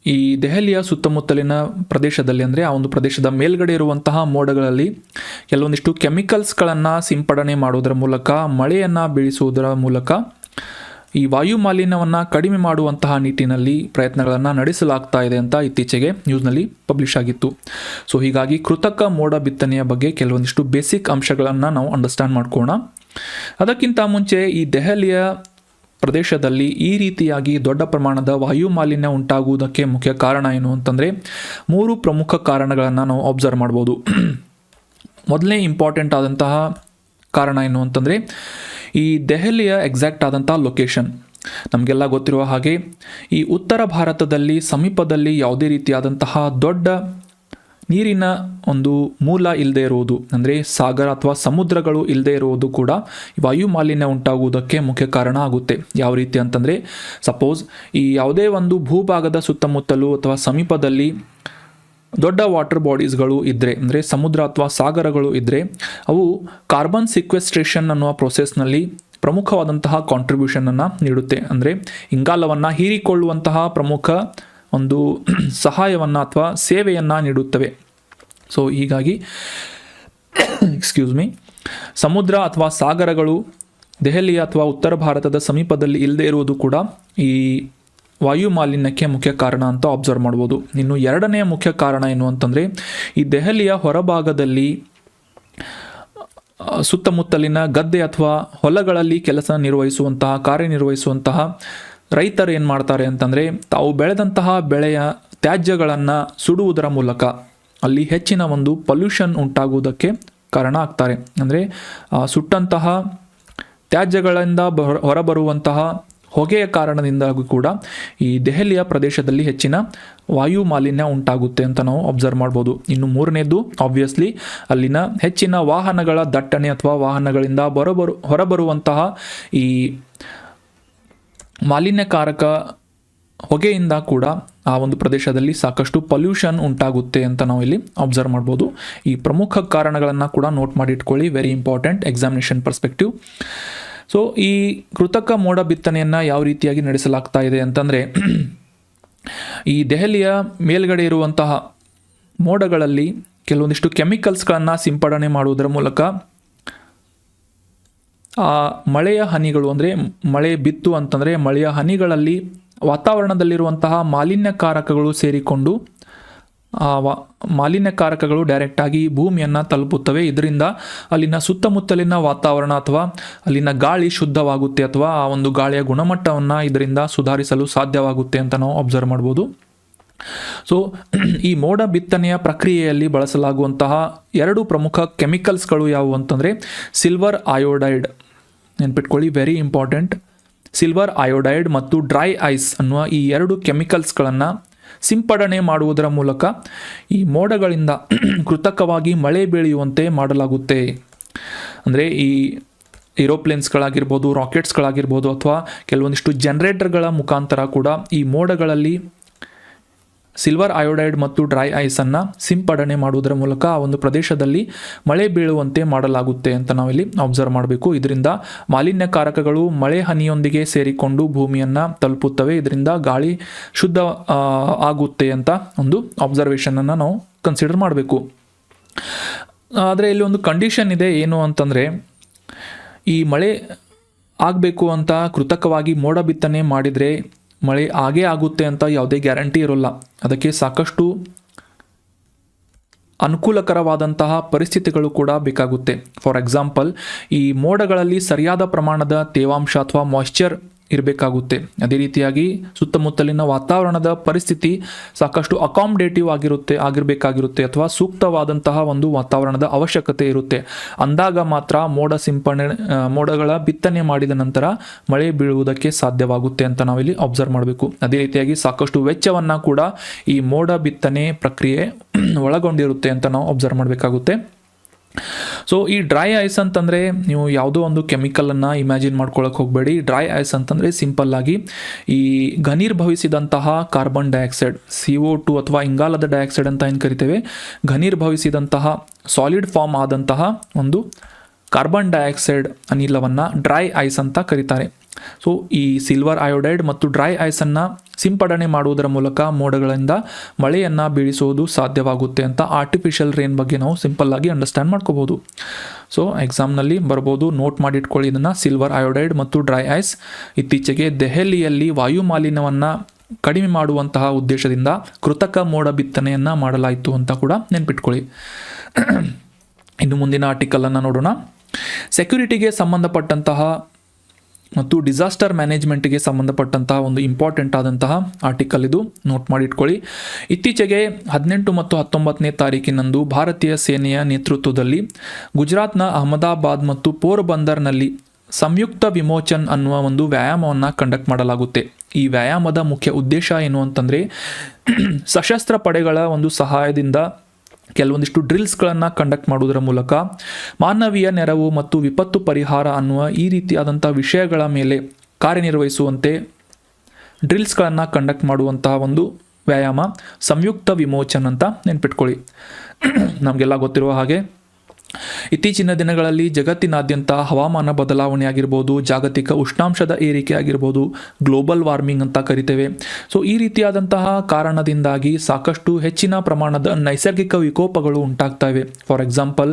ಈ ದೆಹಲಿಯ ಸುತ್ತಮುತ್ತಲಿನ ಪ್ರದೇಶದಲ್ಲಿ, ಅಂದರೆ ಆ ಒಂದು ಪ್ರದೇಶದ ಮೇಲ್ಗಡೆ ಇರುವಂತಹ ಮೋಡಗಳಲ್ಲಿ ಕೆಲವೊಂದಿಷ್ಟು ಕೆಮಿಕಲ್ಸ್ಗಳನ್ನು ಸಿಂಪಡಣೆ ಮಾಡೋದರ ಮೂಲಕ, ಮಳೆಯನ್ನು ಬೀಳಿಸುವುದರ ಮೂಲಕ ಈ ವಾಯು ಮಾಲಿನ್ಯವನ್ನು ಕಡಿಮೆ ಮಾಡುವಂತಹ ನಿಟ್ಟಿನಲ್ಲಿ ಪ್ರಯತ್ನಗಳನ್ನು ನಡೆಸಲಾಗ್ತಾ ಇದೆ ಅಂತ ಇತ್ತೀಚೆಗೆ ನ್ಯೂಸ್ನಲ್ಲಿ ಪಬ್ಲಿಷ್ ಆಗಿತ್ತು. ಸೊ ಹೀಗಾಗಿ ಕೃತಕ ಮೋಡ ಬಿತ್ತನೆಯ ಬಗ್ಗೆ ಕೆಲವೊಂದಿಷ್ಟು ಬೇಸಿಕ್ ಅಂಶಗಳನ್ನು ನಾವು ಅಂಡರ್ಸ್ಟ್ಯಾಂಡ್ ಮಾಡ್ಕೋಣ. ಅದಕ್ಕಿಂತ ಮುಂಚೆ ಈ ದೆಹಲಿಯ ಪ್ರದೇಶದಲ್ಲಿ ಈ ರೀತಿಯಾಗಿ ದೊಡ್ಡ ಪ್ರಮಾಣದ ವಾಯು ಮಾಲಿನ್ಯ ಉಂಟಾಗುವುದಕ್ಕೆ ಮುಖ್ಯ ಕಾರಣ ಏನು ಅಂತಂದರೆ 3 ಪ್ರಮುಖ ಕಾರಣಗಳನ್ನು ನಾವು ಅಬ್ಸರ್ವ್ ಮಾಡ್ಬೋದು. ಮೊದಲನೇ ಇಂಪಾರ್ಟೆಂಟ್ ಆದಂತಹ ಕಾರಣ ಏನು ಅಂತಂದರೆ ಈ ದೆಹಲಿಯ ಎಕ್ಸಾಕ್ಟ್ ಆದಂತಹ ಲೊಕೇಶನ್. ನಮಗೆಲ್ಲ ಗೊತ್ತಿರುವ ಹಾಗೆ ಈ ಉತ್ತರ ಭಾರತದಲ್ಲಿ ಸಮೀಪದಲ್ಲಿ ಯಾವುದೇ ರೀತಿಯಾದಂತಹ ದೊಡ್ಡ ನೀರಿನ ಒಂದು ಮೂಲ ಇಲ್ಲದೆ ಇರುವುದು, ಅಂದರೆ ಸಾಗರ ಅಥವಾ ಸಮುದ್ರಗಳು ಇಲ್ಲದೆ ಇರುವುದು ಕೂಡ ವಾಯು ಮಾಲಿನ್ಯ ಉಂಟಾಗುವುದಕ್ಕೆ ಮುಖ್ಯ ಕಾರಣ ಆಗುತ್ತೆ. ಯಾವ ರೀತಿ ಅಂತಂದರೆ, ಸಪೋಸ್ ಈ ಯಾವುದೇ ಒಂದು ಭೂಭಾಗದ ಸುತ್ತಮುತ್ತಲೂ ಅಥವಾ ಸಮೀಪದಲ್ಲಿ ದೊಡ್ಡ ವಾಟರ್ ಬಾಡೀಸ್ಗಳು ಇದ್ದರೆ, ಅಂದರೆ ಸಮುದ್ರ ಅಥವಾ ಸಾಗರಗಳು ಇದ್ದರೆ, ಅವು ಕಾರ್ಬನ್ ಸಿಕ್ವೆಸ್ಟ್ರೇಷನ್ ಅನ್ನುವ ಪ್ರೊಸೆಸ್ನಲ್ಲಿ ಪ್ರಮುಖವಾದಂತಹ ಕಾಂಟ್ರಿಬ್ಯೂಷನನ್ನು ನೀಡುತ್ತೆ. ಅಂದರೆ ಇಂಗಾಲವನ್ನು ಹೀರಿಕೊಳ್ಳುವಂತಹ ಪ್ರಮುಖ ಒಂದು ಸಹಾಯವನ್ನು ಅಥವಾ ಸೇವೆಯನ್ನು ನೀಡುತ್ತವೆ. ಸೊ ಹೀಗಾಗಿ ಸಮುದ್ರ ಅಥವಾ ಸಾಗರಗಳು ದೆಹಲಿಯ ಅಥವಾ ಉತ್ತರ ಭಾರತದ ಸಮೀಪದಲ್ಲಿ ಇಲ್ಲದೆ ಇರುವುದು ಕೂಡ ಈ ವಾಯು ಮಾಲಿನ್ಯಕ್ಕೆ ಮುಖ್ಯ ಕಾರಣ ಅಂತ ಅಬ್ಸರ್ವ್ ಮಾಡ್ಬೋದು. ಇನ್ನು ಎರಡನೆಯ ಮುಖ್ಯ ಕಾರಣ ಏನು ಅಂತಂದರೆ, ಈ ದೆಹಲಿಯ ಹೊರಭಾಗದಲ್ಲಿ ಸುತ್ತಮುತ್ತಲಿನ ಗದ್ದೆ ಅಥವಾ ಹೊಲಗಳಲ್ಲಿ ಕಾರ್ಯನಿರ್ವಹಿಸುವಂತಹ ರೈತರು ಏನು ಮಾಡ್ತಾರೆ ಅಂತಂದರೆ, ತಾವು ಬೆಳೆದಂತಹ ಬೆಳೆಯ ತ್ಯಾಜ್ಯಗಳನ್ನು ಸುಡುವುದರ ಮೂಲಕ ಅಲ್ಲಿ ಹೆಚ್ಚಿನ ಒಂದು ಪೊಲ್ಯೂಷನ್ ಉಂಟಾಗುವುದಕ್ಕೆ ಕಾರಣ ಆಗ್ತಾರೆ. ಅಂದರೆ ಸುಟ್ಟಂತಹ ತ್ಯಾಜ್ಯಗಳಿಂದ ಹೊರಬರುವಂತಹ ಹೊಗೆಯ ಕಾರಣದಿಂದಾಗಿ ಕೂಡ ಈ ದೆಹಲಿಯ ಪ್ರದೇಶದಲ್ಲಿ ಹೆಚ್ಚಿನ ವಾಯು ಮಾಲಿನ್ಯ ಉಂಟಾಗುತ್ತೆ ಅಂತ ನಾವು ಅಬ್ಸರ್ವ್ ಮಾಡ್ಬೋದು. ಇನ್ನು ಮೂರನೇದು ಆಬ್ವಿಯಸ್ಲಿ ಅಲ್ಲಿನ ಹೆಚ್ಚಿನ ವಾಹನಗಳ ದಟ್ಟಣೆ ಅಥವಾ ವಾಹನಗಳಿಂದ ಹೊರಬರುವಂತಹ ಈ ಮಾಲಿನ್ಯಕಾರಕ ಹೊಗೆಯಿಂದ ಕೂಡ ಆ ಒಂದು ಪ್ರದೇಶದಲ್ಲಿ ಸಾಕಷ್ಟು ಪೊಲ್ಯೂಷನ್ ಉಂಟಾಗುತ್ತೆ ಅಂತ ನಾವು ಇಲ್ಲಿ ಅಬ್ಸರ್ವ್ ಮಾಡ್ಬೋದು. ಈ ಪ್ರಮುಖ ಕಾರಣಗಳನ್ನು ಕೂಡ ನೋಟ್ ಮಾಡಿ ಇಟ್ಕೊಳ್ಳಿ, very important examination perspective. So ಈ ಕೃತಕ ಮೋಡ ಬಿತ್ತನೆಯನ್ನು ಯಾವ ರೀತಿಯಾಗಿ ನಡೆಸಲಾಗ್ತಾ ಇದೆ ಅಂತಂದರೆ, ಈ ದೆಹಲಿಯ ಮೇಲ್ಗಡೆ ಇರುವಂತಹ ಮೋಡಗಳಲ್ಲಿ ಕೆಲವೊಂದಿಷ್ಟು ಕೆಮಿಕಲ್ಸ್ಗಳನ್ನು ಸಿಂಪಡಣೆ ಮಾಡುವುದರ ಮೂಲಕ ಆ ಮಳೆಯ ಹನಿಗಳು, ಅಂದರೆ ಮಳೆ ಬಿತ್ತು ಅಂತಂದರೆ ಮಳೆಯ ಹನಿಗಳಲ್ಲಿ ವಾತಾವರಣದಲ್ಲಿರುವಂತಹ ಮಾಲಿನ್ಯಕಾರಕಗಳು ಸೇರಿಕೊಂಡು ಆ ಮಾಲಿನ್ಯಕಾರಕಗಳು ಡೈರೆಕ್ಟಾಗಿ ಭೂಮಿಯನ್ನು ತಲುಪುತ್ತವೆ. ಇದರಿಂದ ಅಲ್ಲಿನ ಸುತ್ತಮುತ್ತಲಿನ ವಾತಾವರಣ ಅಥವಾ ಅಲ್ಲಿನ ಗಾಳಿ ಶುದ್ಧವಾಗುತ್ತೆ, ಅಥವಾ ಆ ಒಂದು ಗಾಳಿಯ ಗುಣಮಟ್ಟವನ್ನು ಇದರಿಂದ ಸುಧಾರಿಸಲು ಸಾಧ್ಯವಾಗುತ್ತೆ ಅಂತ ನಾವು ಅಬ್ಸರ್ವ್ ಮಾಡ್ಬೋದು. ಸೊ ಈ ಮೋಡ ಬಿತ್ತನೆಯ ಪ್ರಕ್ರಿಯೆಯಲ್ಲಿ ಬಳಸಲಾಗುವಂತಹ 2 ಪ್ರಮುಖ ಕೆಮಿಕಲ್ಸ್ಗಳು ಯಾವುವು ಅಂತಂದರೆ ಸಿಲ್ವರ್ ಅಯೋಡೈಡ್, ನೆನ್ಪಿಟ್ಕೊಳ್ಳಿ, ವೆರಿ ಇಂಪಾರ್ಟೆಂಟ್. ಸಿಲ್ವರ್ ಅಯೋಡೈಡ್ ಮತ್ತು ಡ್ರೈ ಐಸ್ ಅನ್ನುವ ಈ 2 ಕೆಮಿಕಲ್ಸ್ಗಳನ್ನು ಸಿಂಪಡಣೆ ಮಾಡುವುದರ ಮೂಲಕ ಈ ಮೋಡಗಳಿಂದ ಕೃತಕವಾಗಿ ಮಳೆ ಬೀಳುವಂತೆ ಮಾಡಲಾಗುತ್ತೆ. ಅಂದರೆ ಈ ಏರೋಪ್ಲೇನ್ಸ್ಗಳಾಗಿರ್ಬೋದು, ರಾಕೆಟ್ಸ್ಗಳಾಗಿರ್ಬೋದು, ಅಥವಾ ಕೆಲವೊಂದಿಷ್ಟು ಜನರೇಟರ್ಗಳ ಮುಖಾಂತರ ಕೂಡ ಈ ಮೋಡಗಳಲ್ಲಿ ಸಿಲ್ವರ್ ಅಯೋಡೈಡ್ ಮತ್ತು ಡ್ರೈ ಐಸನ್ನು ಸಿಂಪಡಣೆ ಮಾಡುವುದರ ಮೂಲಕ ಆ ಒಂದು ಪ್ರದೇಶದಲ್ಲಿ ಮಳೆ ಬೀಳುವಂತೆ ಮಾಡಲಾಗುತ್ತೆ ಅಂತ ನಾವಿಲ್ಲಿ ಅಬ್ಸರ್ವ್ ಮಾಡಬೇಕು. ಇದರಿಂದ ಮಾಲಿನ್ಯಕಾರಕಗಳು ಮಳೆ ಹನಿಯೊಂದಿಗೆ ಸೇರಿಕೊಂಡು ಭೂಮಿಯನ್ನು ತಲುಪುತ್ತವೆ. ಇದರಿಂದ ಗಾಳಿ ಶುದ್ಧ ಆಗುತ್ತೆ ಅಂತ ಒಂದು ಅಬ್ಸರ್ವೇಷನನ್ನು ನಾವು ಕನ್ಸಿಡರ್ ಮಾಡಬೇಕು. ಆದರೆ ಇಲ್ಲಿ ಒಂದು ಕಂಡೀಷನ್ ಇದೆ, ಏನು ಅಂತಂದರೆ ಈ ಮಳೆ ಆಗಬೇಕು ಅಂತ ಕೃತಕವಾಗಿ ಮೋಡ ಬಿತ್ತನೆ ಮಾಡಿದರೆ ಮಳೆ ಆಗೇ ಆಗುತ್ತೆ ಅಂತ ಯಾವುದೇ ಗ್ಯಾರಂಟಿ ಇರೋಲ್ಲ. ಅದಕ್ಕೆ ಸಾಕಷ್ಟು ಅನುಕೂಲಕರವಾದಂತಹ ಪರಿಸ್ಥಿತಿಗಳು ಕೂಡ ಬೇಕಾಗುತ್ತೆ. ಫಾರ್ ಎಕ್ಸಾಂಪಲ್, ಈ ಮೋಡಗಳಲ್ಲಿ ಸರಿಯಾದ ಪ್ರಮಾಣದ ತೇವಾಂಶ ಅಥವಾ ಮಾಯ್ಶ್ಚರ್ ಇರಬೇಕಾಗುತ್ತೆ. ಅದೇ ರೀತಿಯಾಗಿ ಸುತ್ತಮುತ್ತಲಿನ ವಾತಾವರಣದ ಪರಿಸ್ಥಿತಿ ಸಾಕಷ್ಟು ಅಕಾಮಡೇಟಿವ್ ಆಗಿರಬೇಕಾಗಿರುತ್ತೆ ಅಥವಾ ಸೂಕ್ತವಾದಂತಹ ಒಂದು ವಾತಾವರಣದ ಅವಶ್ಯಕತೆ ಇರುತ್ತೆ. ಅಂದಾಗ ಮಾತ್ರ ಮೋಡಗಳ ಬಿತ್ತನೆ ಮಾಡಿದ ನಂತರ ಮಳೆ ಬೀಳುವುದಕ್ಕೆ ಸಾಧ್ಯವಾಗುತ್ತೆ ಅಂತ ನಾವಿಲ್ಲಿ ಅಬ್ಸರ್ವ್ ಮಾಡಬೇಕು. ಅದೇ ರೀತಿಯಾಗಿ ಸಾಕಷ್ಟು ವೆಚ್ಚವನ್ನು ಕೂಡ ಈ ಮೋಡ ಬಿತ್ತನೆ ಪ್ರಕ್ರಿಯೆ ಒಳಗೊಂಡಿರುತ್ತೆ ಅಂತ ನಾವು ಅಬ್ಸರ್ವ್ ಮಾಡಬೇಕಾಗುತ್ತೆ. ಸೊ ಈ ಡ್ರೈ ಐಸ್ ಅಂತಂದರೆ ನೀವು ಯಾವುದೋ ಒಂದು ಕೆಮಿಕಲನ್ನು ಇಮ್ಯಾಜಿನ್ ಮಾಡ್ಕೊಳ್ಳೋಕೆ ಹೋಗಬೇಡಿ. ಡ್ರೈ ಐಸ್ ಅಂತಂದರೆ ಸಿಂಪಲ್ ಆಗಿ ಈ ಘನೀರ್ಭವಿಸಿದಂತಹ ಕಾರ್ಬನ್ ಡೈಆಕ್ಸೈಡ್, CO2 ಅಥವಾ ಇಂಗಾಲದ ಡೈಆಕ್ಸೈಡ್ ಅಂತ ಏನು ಕರಿತೇವೆ, ಘನೀರ್ಭವಿಸಿದಂತಹ ಸಾಲಿಡ್ ಫಾರ್ಮ್ ಆದಂತಹ ಒಂದು ಕಾರ್ಬನ್ ಡೈಆಕ್ಸೈಡ್ ಅನಿಲವನ್ನು ಡ್ರೈ ಐಸ್ ಅಂತ ಕರೀತಾರೆ. ಸೊ ಈ ಸಿಲ್ವರ್ ಅಯೋಡೈಡ್ ಮತ್ತು ಡ್ರೈ ಐಸನ್ನು ಸಿಂಪಡಣೆ ಮಾಡುವುದರ ಮೂಲಕ ಮೋಡಗಳಿಂದ ಮಳೆಯನ್ನು ಬೀಳಿಸುವುದು ಸಾಧ್ಯವಾಗುತ್ತೆ ಅಂತ ಆರ್ಟಿಫಿಷಿಯಲ್ ರೇನ್ ಬಗ್ಗೆ ನಾವು ಸಿಂಪಲ್ ಆಗಿ ಅಂಡರ್ಸ್ಟ್ಯಾಂಡ್ ಮಾಡ್ಕೋಬೋದು. ಸೊ ಎಕ್ಸಾಮ್ನಲ್ಲಿ ಬರ್ಬೋದು, ನೋಟ್ ಮಾಡಿಟ್ಕೊಳ್ಳಿ ಇದನ್ನು. ಸಿಲ್ವರ್ ಅಯೋಡೈಡ್ ಮತ್ತು ಡ್ರೈ ಐಸ್ ಇತ್ತೀಚೆಗೆ ದೆಹಲಿಯಲ್ಲಿ ವಾಯು ಮಾಲಿನ್ಯವನ್ನು ಕಡಿಮೆ ಮಾಡುವಂತಹ ಉದ್ದೇಶದಿಂದ ಕೃತಕ ಮೋಡ ಬಿತ್ತನೆಯನ್ನು ಮಾಡಲಾಯಿತು ಅಂತ ಕೂಡ ನೆನ್ಪಿಟ್ಕೊಳ್ಳಿ. ಇನ್ನು ಮುಂದಿನ ಆರ್ಟಿಕಲನ್ನು ನೋಡೋಣ. ಸೆಕ್ಯೂರಿಟಿಗೆ ಸಂಬಂಧಪಟ್ಟಂತಹ ಮತ್ತು ಡಿಸಾಸ್ಟರ್ ಮ್ಯಾನೇಜ್ಮೆಂಟ್ಗೆ ಸಂಬಂಧಪಟ್ಟಂತಹ ಒಂದು ಇಂಪಾರ್ಟೆಂಟ್ ಆದಂತಹ ಆರ್ಟಿಕಲ್ ಇದು, ನೋಟ್ ಮಾಡಿಟ್ಕೊಳ್ಳಿ. ಇತ್ತೀಚೆಗೆ 18 ಮತ್ತು 19ನೇ ತಾರೀಕಿನಂದು ಭಾರತೀಯ ಸೇನೆಯ ನೇತೃತ್ವದಲ್ಲಿ ಗುಜರಾತ್ನ ಅಹಮದಾಬಾದ್ ಮತ್ತು ಪೋರ್ಬಂದರ್ನಲ್ಲಿ ಸಂಯುಕ್ತ ವಿಮೋಚನ್ ಅನ್ನುವ ಒಂದು ವ್ಯಾಯಾಮವನ್ನು ಕಂಡಕ್ಟ್ ಮಾಡಲಾಗುತ್ತೆ. ಈ ವ್ಯಾಯಾಮದ ಮುಖ್ಯ ಉದ್ದೇಶ ಏನು ಅಂತಂದರೆ ಸಶಸ್ತ್ರ ಪಡೆಗಳ ಒಂದು ಸಹಾಯದಿಂದ ಕೆಲವೊಂದಿಷ್ಟು ಡ್ರಿಲ್ಸ್ಗಳನ್ನು ಕಂಡಕ್ಟ್ ಮಾಡುವುದರ ಮೂಲಕ ಮಾನವೀಯ ನೆರವು ಮತ್ತು ವಿಪತ್ತು ಪರಿಹಾರ ಅನ್ನುವ ಈ ರೀತಿಯಾದಂಥ ವಿಷಯಗಳ ಮೇಲೆ ಕಾರ್ಯನಿರ್ವಹಿಸುವಂತೆ ಡ್ರಿಲ್ಸ್ಗಳನ್ನು ಕಂಡಕ್ಟ್ ಮಾಡುವಂತಹ ಒಂದು ವ್ಯಾಯಾಮ ಸಂಯುಕ್ತ ವಿಮೋಚನ್ ಅಂತ ನೆನ್ಪಿಟ್ಕೊಳ್ಳಿ. ನಮಗೆಲ್ಲ ಗೊತ್ತಿರುವ ಹಾಗೆ ಇತ್ತೀಚಿನ ದಿನಗಳಲ್ಲಿ ಜಗತ್ತಿನಾದ್ಯಂತ ಹವಾಮಾನ ಬದಲಾವಣೆ ಆಗಿರ್ಬೋದು, ಜಾಗತಿಕ ಉಷ್ಣಾಂಶದ ಏರಿಕೆ ಆಗಿರ್ಬೋದು, ಗ್ಲೋಬಲ್ ವಾರ್ಮಿಂಗ್ ಅಂತ ಕರಿತೇವೆ. ಸೊ ಈ ರೀತಿಯಾದಂತಹ ಕಾರಣದಿಂದಾಗಿ ಸಾಕಷ್ಟು ಹೆಚ್ಚಿನ ಪ್ರಮಾಣದ ನೈಸರ್ಗಿಕ ವಿಕೋಪಗಳು ಉಂಟಾಗ್ತಾ ಇವೆ. ಫಾರ್ ಎಕ್ಸಾಂಪಲ್,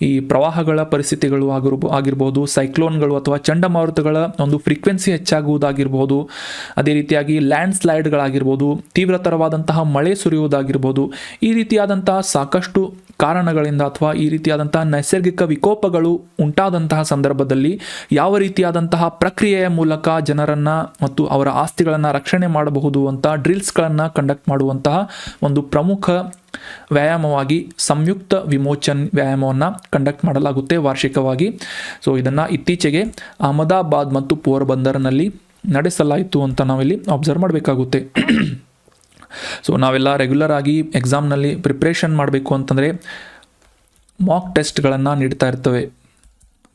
ಈ ಪ್ರವಾಹಗಳ ಪರಿಸ್ಥಿತಿಗಳು ಆಗಿರ್ಬೋದು, ಸೈಕ್ಲೋನ್ಗಳು ಅಥವಾ ಚಂಡಮಾರುತಗಳ ಒಂದು ಫ್ರೀಕ್ವೆನ್ಸಿ ಹೆಚ್ಚಾಗುವುದಾಗಿರ್ಬೋದು, ಅದೇ ರೀತಿಯಾಗಿ ಲ್ಯಾಂಡ್ ಸ್ಲೈಡ್ಗಳಾಗಿರ್ಬೋದು, ತೀವ್ರತರವಾದಂತಹ ಮಳೆ ಸುರಿಯುವುದಾಗಿರ್ಬೋದು, ಈ ರೀತಿಯಾದಂತಹ ಸಾಕಷ್ಟು ಕಾರಣಗಳಿಂದ ಅಥವಾ ಈ ರೀತಿಯಾದಂತಹ ನೈಸರ್ಗಿಕ ವಿಕೋಪಗಳು ಉಂಟಾದಂತಹ ಸಂದರ್ಭದಲ್ಲಿ ಯಾವ ರೀತಿಯಾದಂತಹ ಪ್ರಕ್ರಿಯೆಯ ಮೂಲಕ ಜನರನ್ನು ಮತ್ತು ಅವರ ಆಸ್ತಿಗಳನ್ನು ರಕ್ಷಣೆ ಮಾಡಬಹುದು ಅಂತ ಡ್ರಿಲ್ಸ್ಗಳನ್ನು ಕಂಡಕ್ಟ್ ಮಾಡುವಂತಹ ಒಂದು ಪ್ರಮುಖ ವ್ಯಾಯಾಮವಾಗಿ ಸಂಯುಕ್ತ ವಿಮೋಚನ್ ವ್ಯಾಯಾಮವನ್ನು ಕಂಡಕ್ಟ್ ಮಾಡಲಾಗುತ್ತೆ ವಾರ್ಷಿಕವಾಗಿ. ಸೊ ಇದನ್ನು ಇತ್ತೀಚೆಗೆ ಅಹಮದಾಬಾದ್ ಮತ್ತು ಪೋರ್ಬಂದರ್ನಲ್ಲಿ ನಡೆಸಲಾಯಿತು ಅಂತ ನಾವಿಲ್ಲಿ ಅಬ್ಸರ್ವ್ ಮಾಡಬೇಕಾಗುತ್ತೆ. ಸೊ ನಾವೆಲ್ಲ ರೆಗ್ಯುಲರ್ ಆಗಿ ಎಕ್ಸಾಮ್ನಲ್ಲಿ ಪ್ರಿಪ್ರೇಷನ್ ಮಾಡಬೇಕು ಅಂತಂದರೆ ಮಾಕ್ ಟೆಸ್ಟ್ಗಳನ್ನು ನೀಡ್ತಾ ಇರ್ತವೆ.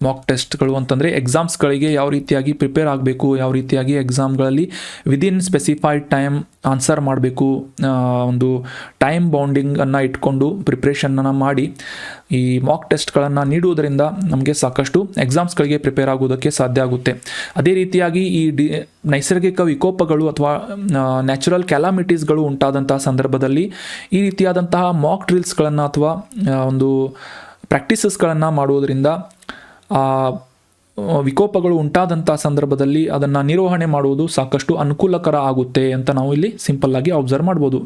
ಮಾಕ್ ಟೆಸ್ಟ್ಗಳು ಅಂತಂದರೆ ಎಕ್ಸಾಮ್ಸ್ಗಳಿಗೆ ಯಾವ ರೀತಿಯಾಗಿ ಪ್ರಿಪೇರ್ ಆಗಬೇಕು, ಯಾವ ರೀತಿಯಾಗಿ ಎಕ್ಸಾಮ್ಗಳಲ್ಲಿ ವಿದಿನ್ ಸ್ಪೆಸಿಫೈಡ್ ಟೈಮ್ ಆನ್ಸರ್ ಮಾಡಬೇಕು, ಒಂದು ಟೈಮ್ ಬೌಂಡಿಂಗನ್ನು ಇಟ್ಕೊಂಡು ಪ್ರಿಪ್ರೇಷನನ್ನು ಮಾಡಿ ಈ ಮಾಕ್ ಟೆಸ್ಟ್ಗಳನ್ನು ನೀಡುವುದರಿಂದ ನಮಗೆ ಸಾಕಷ್ಟು ಎಕ್ಸಾಮ್ಸ್ಗಳಿಗೆ ಪ್ರಿಪೇರ್ ಆಗೋದಕ್ಕೆ ಸಾಧ್ಯ ಆಗುತ್ತೆ. ಅದೇ ರೀತಿಯಾಗಿ ಈ ನೈಸರ್ಗಿಕ ವಿಕೋಪಗಳು ಅಥವಾ ನ್ಯಾಚುರಲ್ ಕ್ಯಾಲಾಮಿಟೀಸ್ಗಳು ಉಂಟಾದಂತಹ ಸಂದರ್ಭದಲ್ಲಿ ಈ ರೀತಿಯಾದಂತಹ ಮಾಕ್ ಡ್ರಿಲ್ಸ್ಗಳನ್ನು ಅಥವಾ ಒಂದು ಪ್ರಾಕ್ಟೀಸಸ್ಗಳನ್ನು ಮಾಡುವುದರಿಂದ ವಿಕೋಪಗಳು ಉಂಟಾದಂಥ ಸಂದರ್ಭದಲ್ಲಿ ಅದನ್ನು ನಿರ್ವಹಣೆ ಮಾಡುವುದು ಸಾಕಷ್ಟು ಅನುಕೂಲಕರ ಆಗುತ್ತೆ ಅಂತ ನಾವು ಇಲ್ಲಿ ಸಿಂಪಲ್ ಆಗಿ ಅಬ್ಸರ್ವ್ ಮಾಡ್ಬೋದು.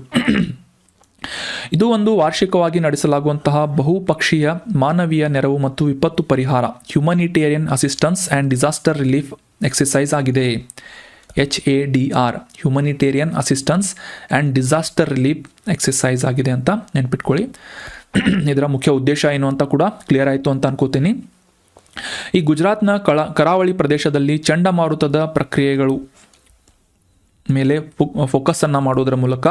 ಇದು ಒಂದು ವಾರ್ಷಿಕವಾಗಿ ನಡೆಸಲಾಗುವಂತಹ ಬಹುಪಕ್ಷೀಯ ಮಾನವೀಯ ನೆರವು ಮತ್ತು ವಿಪತ್ತು ಪರಿಹಾರ, humanitarian assistance and disaster relief exercise ಆಗಿದೆ. HADR humanitarian assistance and disaster relief exercise ಆಗಿದೆ ಅಂತ ನೆನ್ಪಿಟ್ಕೊಳ್ಳಿ. ಇದರ ಮುಖ್ಯ ಉದ್ದೇಶ ಏನು ಅಂತ ಕೂಡ ಕ್ಲಿಯರ್ ಆಯಿತು ಅಂತ ಅನ್ಕೋತೀನಿ. ಈ ಗುಜರಾತ್ನ ಕರಾವಳಿ ಪ್ರದೇಶದಲ್ಲಿ ಚಂಡಮಾರುತದ ಪ್ರಕ್ರಿಯೆಗಳು ಮೇಲೆ ಫೋಕಸನ್ನು ಮಾಡೋದರ ಮೂಲಕ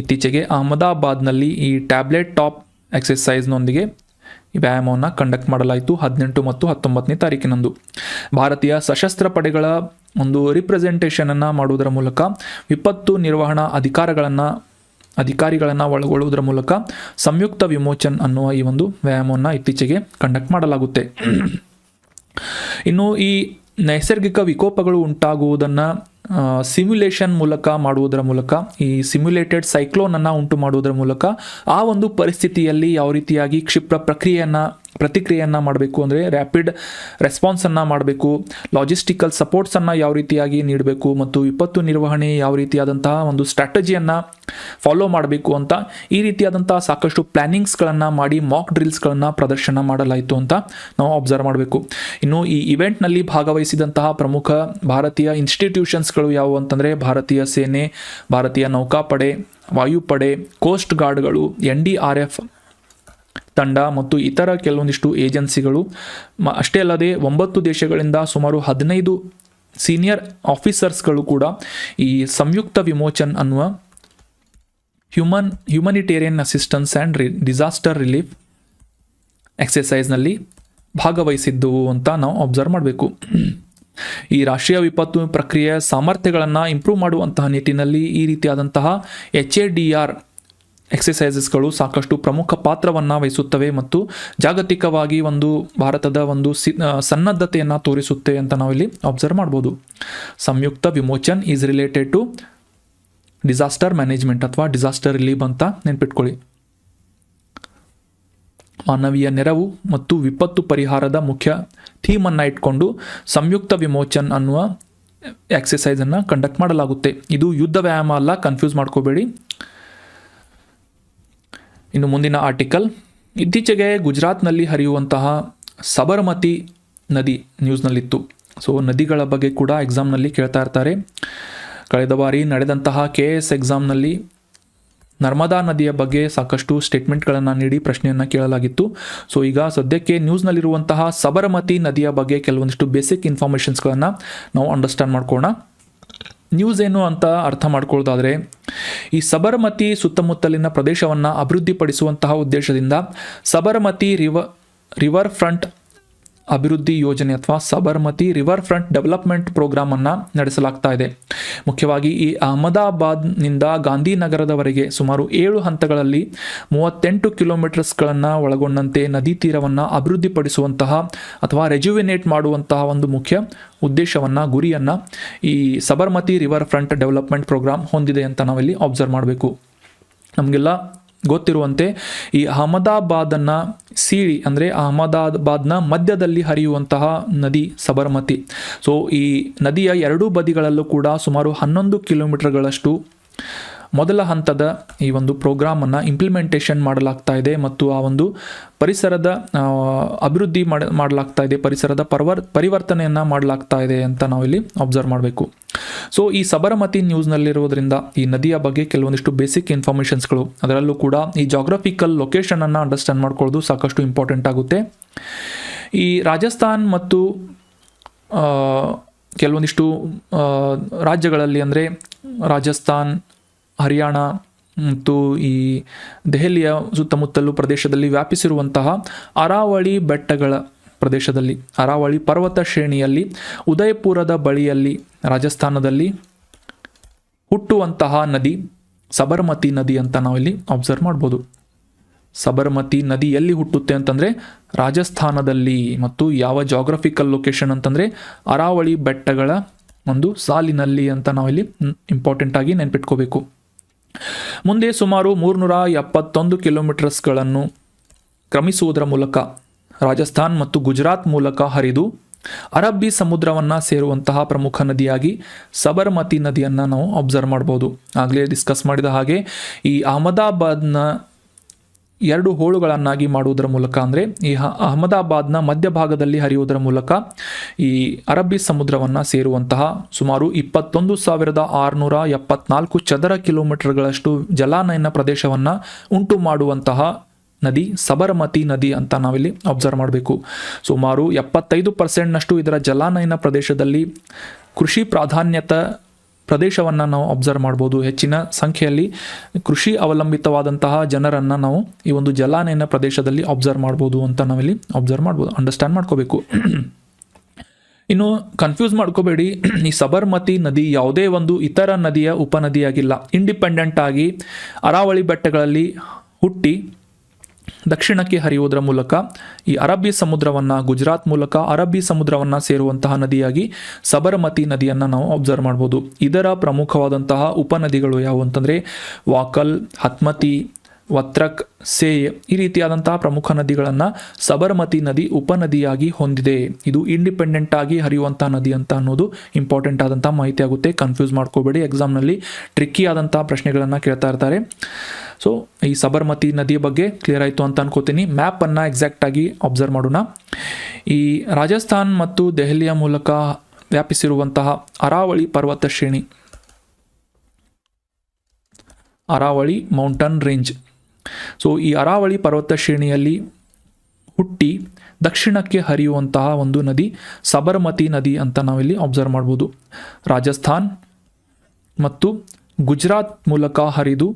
ಇತ್ತೀಚೆಗೆ ಅಹಮದಾಬಾದ್ನಲ್ಲಿ ಈ ಟ್ಯಾಬ್ಲೆಟ್ ಟಾಪ್ ಎಕ್ಸಸೈಸ್ನೊಂದಿಗೆ ಈ ವ್ಯಾಯಾಮವನ್ನು ಕಂಡಕ್ಟ್ ಮಾಡಲಾಯಿತು 18 ಮತ್ತು 19ನೇ ತಾರೀಕಿನಂದು. ಭಾರತೀಯ ಸಶಸ್ತ್ರ ಪಡೆಗಳ ಒಂದು ರಿಪ್ರೆಸೆಂಟೇಷನನ್ನು ಮಾಡುವುದರ ಮೂಲಕ ವಿಪತ್ತು ನಿರ್ವಹಣಾ ಅಧಿಕಾರಿಗಳನ್ನು ಒಳಗೊಳ್ಳುವುದರ ಮೂಲಕ ಸಂಯುಕ್ತ ವಿಮೋಚನ್ ಅನ್ನುವ ಈ ಒಂದು ವ್ಯಾಯಾಮವನ್ನು ಇತ್ತೀಚೆಗೆ ಕಂಡಕ್ಟ್ ಮಾಡಲಾಗುತ್ತೆ. ಇನ್ನು ಈ ನೈಸರ್ಗಿಕ ವಿಕೋಪಗಳು ಉಂಟಾಗುವುದನ್ನು ಸಿಮ್ಯುಲೇಷನ್ ಮೂಲಕ ಮಾಡುವುದರ ಮೂಲಕ, ಈ ಸಿಮ್ಯುಲೇಟೆಡ್ ಸೈಕ್ಲೋನನ್ನು ಉಂಟು ಮಾಡುವುದರ ಮೂಲಕ ಆ ಒಂದು ಪರಿಸ್ಥಿತಿಯಲ್ಲಿ ಯಾವ ರೀತಿಯಾಗಿ ಕ್ಷಿಪ್ರ ಪ್ರತಿಕ್ರಿಯೆಯನ್ನು ಮಾಡಬೇಕು, ಅಂದರೆ ರ್ಯಾಪಿಡ್ ರೆಸ್ಪಾನ್ಸನ್ನು ಮಾಡಬೇಕು, ಲಾಜಿಸ್ಟಿಕಲ್ ಸಪೋರ್ಟ್ಸನ್ನು ಯಾವ ರೀತಿಯಾಗಿ ನೀಡಬೇಕು ಮತ್ತು ವಿಪತ್ತು ನಿರ್ವಹಣೆ ಯಾವ ರೀತಿಯಾದಂತಹ ಒಂದು ಸ್ಟ್ರಾಟಜಿಯನ್ನು ಫಾಲೋ ಮಾಡಬೇಕು ಅಂತ ಈ ರೀತಿಯಾದಂತಹ ಸಾಕಷ್ಟು ಪ್ಲ್ಯಾನಿಂಗ್ಸ್ಗಳನ್ನು ಮಾಡಿ ಮಾಕ್ ಡ್ರಿಲ್ಸ್ಗಳನ್ನು ಪ್ರದರ್ಶನ ಮಾಡಲಾಯಿತು ಅಂತ ನಾವು ಅಬ್ಸರ್ವ್ ಮಾಡಬೇಕು. ಇನ್ನು ಈ ಇವೆಂಟ್ನಲ್ಲಿ ಭಾಗವಹಿಸಿದಂತಹ ಪ್ರಮುಖ ಭಾರತೀಯ ಇನ್ಸ್ಟಿಟ್ಯೂಷನ್ಸ್ಗಳು ಯಾವುವು ಅಂತಂದರೆ ಭಾರತೀಯ ಸೇನೆ, ಭಾರತೀಯ ನೌಕಾಪಡೆ, ವಾಯುಪಡೆ, ಕೋಸ್ಟ್ ಗಾರ್ಡ್ಗಳು, NDRF ತಂಡ ಮತ್ತು ಇತರ ಕೆಲವೊಂದಿಷ್ಟು ಏಜೆನ್ಸಿಗಳು. ಅಷ್ಟೇ ಅಲ್ಲದೆ 9 ದೇಶಗಳಿಂದ ಸುಮಾರು 15 ಸೀನಿಯರ್ ಆಫೀಸರ್ಸ್ಗಳು ಕೂಡ ಈ ಸಂಯುಕ್ತ ವಿಮೋಚನ್ ಅನ್ನುವ humanitarian assistance and disaster relief ಎಕ್ಸಸೈಸ್ನಲ್ಲಿ ಭಾಗವಹಿಸಿದ್ದವು ಅಂತ ನಾವು ಅಬ್ಸರ್ವ್ ಮಾಡಬೇಕು. ಈ ರಾಷ್ಟ್ರೀಯ ವಿಪತ್ತು ಪ್ರಕ್ರಿಯೆಯ ಸಾಮರ್ಥ್ಯಗಳನ್ನು ಇಂಪ್ರೂವ್ ಮಾಡುವಂತಹ ನಿಟ್ಟಿನಲ್ಲಿ ಈ ರೀತಿಯಾದಂತಹ HADR ಎಕ್ಸಸೈಸಸ್ಗಳು ಸಾಕಷ್ಟು ಪ್ರಮುಖ ಪಾತ್ರವನ್ನು ವಹಿಸುತ್ತವೆ ಮತ್ತು ಜಾಗತಿಕವಾಗಿ ಒಂದು ಭಾರತದ ಒಂದು ಸನ್ನದ್ಧತೆಯನ್ನು ತೋರಿಸುತ್ತೆ ಅಂತ ನಾವಿಲ್ಲಿ ಅಬ್ಸರ್ವ್ ಮಾಡ್ಬೋದು. Samyukt Vimochan is related to disaster management ಅಥವಾ ಡಿಸಾಸ್ಟರ್ ರಿಲೀಫ್ ಅಂತ ನೆನ್ಪಿಟ್ಕೊಳ್ಳಿ. ಮಾನವೀಯ ನೆರವು ಮತ್ತು ವಿಪತ್ತು ಪರಿಹಾರದ ಮುಖ್ಯ ಥೀಮನ್ನು ಇಟ್ಕೊಂಡು ಸಂಯುಕ್ತ ವಿಮೋಚನ್ ಅನ್ನುವ ಎಕ್ಸಸೈಸನ್ನು ಕಂಡಕ್ಟ್ ಮಾಡಲಾಗುತ್ತೆ. ಇದು ಯುದ್ಧ ವ್ಯಾಯಾಮ ಅಲ್ಲ, ಕನ್ಫ್ಯೂಸ್ ಮಾಡ್ಕೋಬೇಡಿ. ಇನ್ನು ಮುಂದಿನ ಆರ್ಟಿಕಲ್, ಇತ್ತೀಚೆಗೆ ಗುಜರಾತ್ನಲ್ಲಿ ಹರಿಯುವಂತಹ ಸಬರಮತಿ ನದಿ ನ್ಯೂಸ್ನಲ್ಲಿತ್ತು. ಸೊ ನದಿಗಳ ಬಗ್ಗೆ ಕೂಡ ಎಕ್ಸಾಮ್ನಲ್ಲಿ ಕೇಳ್ತಾ ಇರ್ತಾರೆ. ಕಳೆದ ಬಾರಿ ನಡೆದಂತಹ KS ಎಕ್ಸಾಮ್ನಲ್ಲಿ ನರ್ಮದಾ ನದಿಯ ಬಗ್ಗೆ ಸಾಕಷ್ಟು ಸ್ಟೇಟ್ಮೆಂಟ್ಗಳನ್ನು ನೀಡಿ ಪ್ರಶ್ನೆಯನ್ನು ಕೇಳಲಾಗಿತ್ತು. ಸೊ ಈಗ ಸದ್ಯಕ್ಕೆ ನ್ಯೂಸ್ನಲ್ಲಿರುವಂತಹ ಸಬರಮತಿ ನದಿಯ ಬಗ್ಗೆ ಕೆಲವೊಂದಿಷ್ಟು ಬೇಸಿಕ್ ಇನ್ಫಾರ್ಮೇಷನ್ಸ್ಗಳನ್ನು ನಾವು ಅಂಡರ್ಸ್ಟ್ಯಾಂಡ್ ಮಾಡ್ಕೊಳ್ಳೋಣ. ನ್ಯೂಸ್ ಏನು ಅಂತ ಅರ್ಥ ಮಾಡ್ಕೊಳ್ಳೋದಾದರೆ, ಈ ಸಬರಮತಿ ಸುತ್ತಮುತ್ತಲಿನ ಪ್ರದೇಶವನ್ನು ಅಭಿವೃದ್ಧಿಪಡಿಸುವಂತಹ ಉದ್ದೇಶದಿಂದ ಸಬರಮತಿ ರಿವರ್ ಫ್ರಂಟ್ ಅಭಿವೃದ್ಧಿ ಯೋಜನೆ ಅಥವಾ ಸಬರಮತಿ ರಿವರ್ ಫ್ರಂಟ್ ಡೆವಲಪ್ಮೆಂಟ್ ಪ್ರೋಗ್ರಾಮನ್ನು ನಡೆಸಲಾಗ್ತಾ ಇದೆ. ಮುಖ್ಯವಾಗಿ ಈ ಅಹಮದಾಬಾದ್ನಿಂದ ಗಾಂಧಿನಗರದವರೆಗೆ ಸುಮಾರು 7 ಹಂತಗಳಲ್ಲಿ 38 ಕಿಲೋಮೀಟರ್ಸ್ಗಳನ್ನು ಒಳಗೊಂಡಂತೆ ನದಿ ತೀರವನ್ನು ಅಭಿವೃದ್ಧಿಪಡಿಸುವಂತಹ ಅಥವಾ ರೆಜ್ಯುವಿನೇಟ್ ಮಾಡುವಂತಹ ಒಂದು ಮುಖ್ಯ ಉದ್ದೇಶವನ್ನು, ಗುರಿಯನ್ನು ಈ Sabarmati river front development programme ಹೊಂದಿದೆ ಅಂತ ನಾವಿಲ್ಲಿ ಅಬ್ಸರ್ವ್ ಮಾಡಬೇಕು. ನಮಗೆಲ್ಲ ಗೊತ್ತಿರುವಂತೆ ಈ ಅಹಮದಾಬಾದನ್ನು ಸೀಳಿ, ಅಂದರೆ ಅಹಮದಾಬಾದ್ನ ಮಧ್ಯದಲ್ಲಿ ಹರಿಯುವಂತಹ ನದಿ ಸಬರಮತಿ. ಸೊ ಈ ನದಿಯ ಎರಡೂ ಬದಿಗಳಲ್ಲೂ ಕೂಡ ಸುಮಾರು 11 ಕಿಲೋಮೀಟರ್ಗಳಷ್ಟು ಮೊದಲ ಹಂತದ ಈ ಒಂದು ಪ್ರೋಗ್ರಾಮನ್ನು ಇಂಪ್ಲಿಮೆಂಟೇಷನ್ ಮಾಡಲಾಗ್ತಾ ಇದೆ ಮತ್ತು ಆ ಒಂದು ಪರಿಸರದ ಅಭಿವೃದ್ಧಿ ಮಾಡಲಾಗ್ತಾ ಇದೆ, ಪರಿಸರದ ಪರಿವರ್ತನೆಯನ್ನು ಮಾಡಲಾಗ್ತಾ ಇದೆ ಅಂತ ನಾವಿಲ್ಲಿ ಅಬ್ಸರ್ವ್ ಮಾಡಬೇಕು. ಸೊ ಈ ಸಬರಮತಿ ನ್ಯೂಸ್ನಲ್ಲಿರೋದ್ರಿಂದ ಈ ನದಿಯ ಬಗ್ಗೆ ಕೆಲವೊಂದಿಷ್ಟು ಬೇಸಿಕ್ ಇನ್ಫಾರ್ಮೇಷನ್ಸ್ಗಳು, ಅದರಲ್ಲೂ ಕೂಡ ಈ ಜಾಗ್ರಫಿಕಲ್ ಲೊಕೇಶನನ್ನು ಅಂಡರ್ಸ್ಟ್ಯಾಂಡ್ ಮಾಡ್ಕೊಳ್ಳೋದು ಸಾಕಷ್ಟು ಇಂಪಾರ್ಟೆಂಟ್ ಆಗುತ್ತೆ. ಈ ರಾಜಸ್ಥಾನ್ ಮತ್ತು ಕೆಲವೊಂದಿಷ್ಟು ರಾಜ್ಯಗಳಲ್ಲಿ, ಅಂದರೆ ರಾಜಸ್ಥಾನ್, ಹರಿಯಾಣ ಮತ್ತು ಈ ದೆಹಲಿಯ ಸುತ್ತಮುತ್ತಲು ಪ್ರದೇಶದಲ್ಲಿ ವ್ಯಾಪಿಸಿರುವಂತಹ ಅರಾವಳಿ ಬೆಟ್ಟಗಳ ಪ್ರದೇಶದಲ್ಲಿ, ಅರಾವಳಿ ಪರ್ವತ ಶ್ರೇಣಿಯಲ್ಲಿ ಉದಯಪುರದ ಬಳಿಯಲ್ಲಿ ರಾಜಸ್ಥಾನದಲ್ಲಿ ಹುಟ್ಟುವಂತಹ ನದಿ ಸಬರಮತಿ ನದಿ ಅಂತ ನಾವಿಲ್ಲಿ ಅಬ್ಸರ್ವ್ ಮಾಡ್ಬೋದು. ಸಬರಮತಿ ನದಿ ಎಲ್ಲಿ ಹುಟ್ಟುತ್ತೆ ಅಂತಂದರೆ ರಾಜಸ್ಥಾನದಲ್ಲಿ, ಮತ್ತು ಯಾವ ಜಾಗ್ರಫಿಕಲ್ ಲೊಕೇಶನ್ ಅಂತಂದರೆ ಅರಾವಳಿ ಬೆಟ್ಟಗಳ ಒಂದು ಸಾಲಿನಲ್ಲಿ ಅಂತ ನಾವಿಲ್ಲಿ ಇಂಪಾರ್ಟೆಂಟ್ ಆಗಿ ನೆನ್ಪಿಟ್ಕೋಬೇಕು. ಮುಂದೆ ಸುಮಾರು 371 ಕಿಲೋಮೀಟರ್ಸ್ಗಳನ್ನು ಕ್ರಮಿಸುವುದರ ಮೂಲಕ ರಾಜಸ್ಥಾನ್ ಮತ್ತು ಗುಜರಾತ್ ಮೂಲಕ ಹರಿದು ಅರಬ್ಬಿ ಸಮುದ್ರವನ್ನು ಸೇರುವಂತಹ ಪ್ರಮುಖ ನದಿಯಾಗಿ ಸಬರಮತಿ ನದಿಯನ್ನು ನಾವು ಅಬ್ಸರ್ವ್ ಮಾಡ್ಬೋದು. ಆಗಲೇ ಡಿಸ್ಕಸ್ ಮಾಡಿದ ಹಾಗೆ ಈ ಅಹಮದಾಬಾದ್ನ 2 ಹೋಳುಗಳನ್ನಾಗಿ ಮಾಡುವುದರ ಮೂಲಕ, ಅಂದರೆ ಈ ಅಹಮದಾಬಾದ್ನ ಮಧ್ಯಭಾಗದಲ್ಲಿ ಹರಿಯುವುದರ ಮೂಲಕ ಈ ಅರಬ್ಬಿ ಸಮುದ್ರವನ್ನು ಸೇರುವಂತಹ ಸುಮಾರು 21,674 ಚದರ ಕಿಲೋಮೀಟರ್ಗಳಷ್ಟು ಜಲಾನಯನ ಪ್ರದೇಶವನ್ನು ಉಂಟು ಮಾಡುವಂತಹ ನದಿ ಸಬರಮತಿ ನದಿ ಅಂತ ನಾವಿಲ್ಲಿ ಅಬ್ಸರ್ವ್ ಮಾಡಬೇಕು. ಸುಮಾರು 75% ಇದರ ಜಲಾನಯನ ಪ್ರದೇಶದಲ್ಲಿ ಕೃಷಿ ಪ್ರಾಧಾನ್ಯತ ಪ್ರದೇಶವನ್ನು ನಾವು ಅಬ್ಸರ್ವ್ ಮಾಡ್ಬೋದು. ಹೆಚ್ಚಿನ ಸಂಖ್ಯೆಯಲ್ಲಿ ಕೃಷಿ ಅವಲಂಬಿತವಾದಂತಹ ಜನರನ್ನು ನಾವು ಈ ಒಂದು ಜಲಾನಯನ ಪ್ರದೇಶದಲ್ಲಿ ಅಬ್ಸರ್ವ್ ಮಾಡ್ಬೋದು ಅಂತ ನಾವಿಲ್ಲಿ ಅಬ್ಸರ್ವ್ ಮಾಡ್ಬೋದು, ಅಂಡರ್ಸ್ಟ್ಯಾಂಡ್ ಮಾಡ್ಕೋಬೇಕು. ಇನ್ನು ಕನ್ಫ್ಯೂಸ್ ಮಾಡ್ಕೋಬೇಡಿ, ಈ ಸಬರ್ಮತಿ ನದಿ ಯಾವುದೇ ಒಂದು ಇತರ ನದಿಯ ಉಪನದಿಯಾಗಿಲ್ಲ. ಇಂಡಿಪೆಂಡೆಂಟ್ ಆಗಿ ಅರಾವಳಿ ಬೆಟ್ಟಗಳಲ್ಲಿ ಹುಟ್ಟಿ ದಕ್ಷಿಣಕ್ಕೆ ಹರಿಯುವುದರ ಮೂಲಕ ಈ ಅರಬ್ಬಿ ಸಮುದ್ರವನ್ನು, ಗುಜರಾತ್ ಮೂಲಕ ಅರಬ್ಬಿ ಸಮುದ್ರವನ್ನು ಸೇರುವಂತಹ ನದಿಯಾಗಿ ಸಬರಮತಿ ನದಿಯನ್ನು ನಾವು ಅಬ್ಸರ್ವ್ ಮಾಡ್ಬೋದು. ಇದರ ಪ್ರಮುಖವಾದಂತಹ ಉಪನದಿಗಳು ಯಾವುವು ಅಂತಂದರೆ ವಾಕಲ್, ಹತ್ಮತಿ, ವತ್ರಕ್, ಸೇಯ್ ಈ ರೀತಿಯಾದಂತಹ ಪ್ರಮುಖ ನದಿಗಳನ್ನು ಸಬರಮತಿ ನದಿ ಉಪನದಿಯಾಗಿ ಹೊಂದಿದೆ. ಇದು ಇಂಡಿಪೆಂಡೆಂಟ್ ಆಗಿ ಹರಿಯುವಂತಹ ನದಿ ಅಂತ ಅನ್ನೋದು ಇಂಪಾರ್ಟೆಂಟ್ ಆದಂತಹ ಮಾಹಿತಿ ಆಗುತ್ತೆ. ಕನ್ಫ್ಯೂಸ್ ಮಾಡ್ಕೋಬೇಡಿ, ಎಕ್ಸಾಮ್ನಲ್ಲಿ ಟ್ರಿಕ್ಕಿ ಆದಂತಹ ಪ್ರಶ್ನೆಗಳನ್ನು ಕೇಳ್ತಾ ಇರ್ತಾರೆ. ಸೊ ಈ ಸಬರ್ಮತಿ ನದಿಯ ಬಗ್ಗೆ ಕ್ಲಿಯರ್ ಆಯಿತು ಅಂತ ಅನ್ಕೋತೀನಿ. ಮ್ಯಾಪನ್ನು ಎಕ್ಸಾಕ್ಟಾಗಿ ಅಬ್ಸರ್ವ್ ಮಾಡೋಣ. ಈ ರಾಜಸ್ಥಾನ್ ಮತ್ತು ದೆಹಲಿಯ ಮೂಲಕ ವ್ಯಾಪಿಸಿರುವಂತಹ ಅರಾವಳಿ ಪರ್ವತ ಶ್ರೇಣಿ, ಅರಾವಳಿ ಮೌಂಟನ್ ರೇಂಜ್. ಸೊ ಈ ಅರಾವಳಿ ಪರ್ವತ ಶ್ರೇಣಿಯಲ್ಲಿ ಹುಟ್ಟಿ ದಕ್ಷಿಣಕ್ಕೆ ಹರಿಯುವಂತಹ ಒಂದು ನದಿ ಸಬರ್ಮತಿ ನದಿ ಅಂತ ನಾವಿಲ್ಲಿ ಅಬ್ಸರ್ವ್ ಮಾಡ್ಬೋದು. ರಾಜಸ್ಥಾನ್ ಮತ್ತು ಗುಜರಾತ್ ಮೂಲಕ ಹರಿದು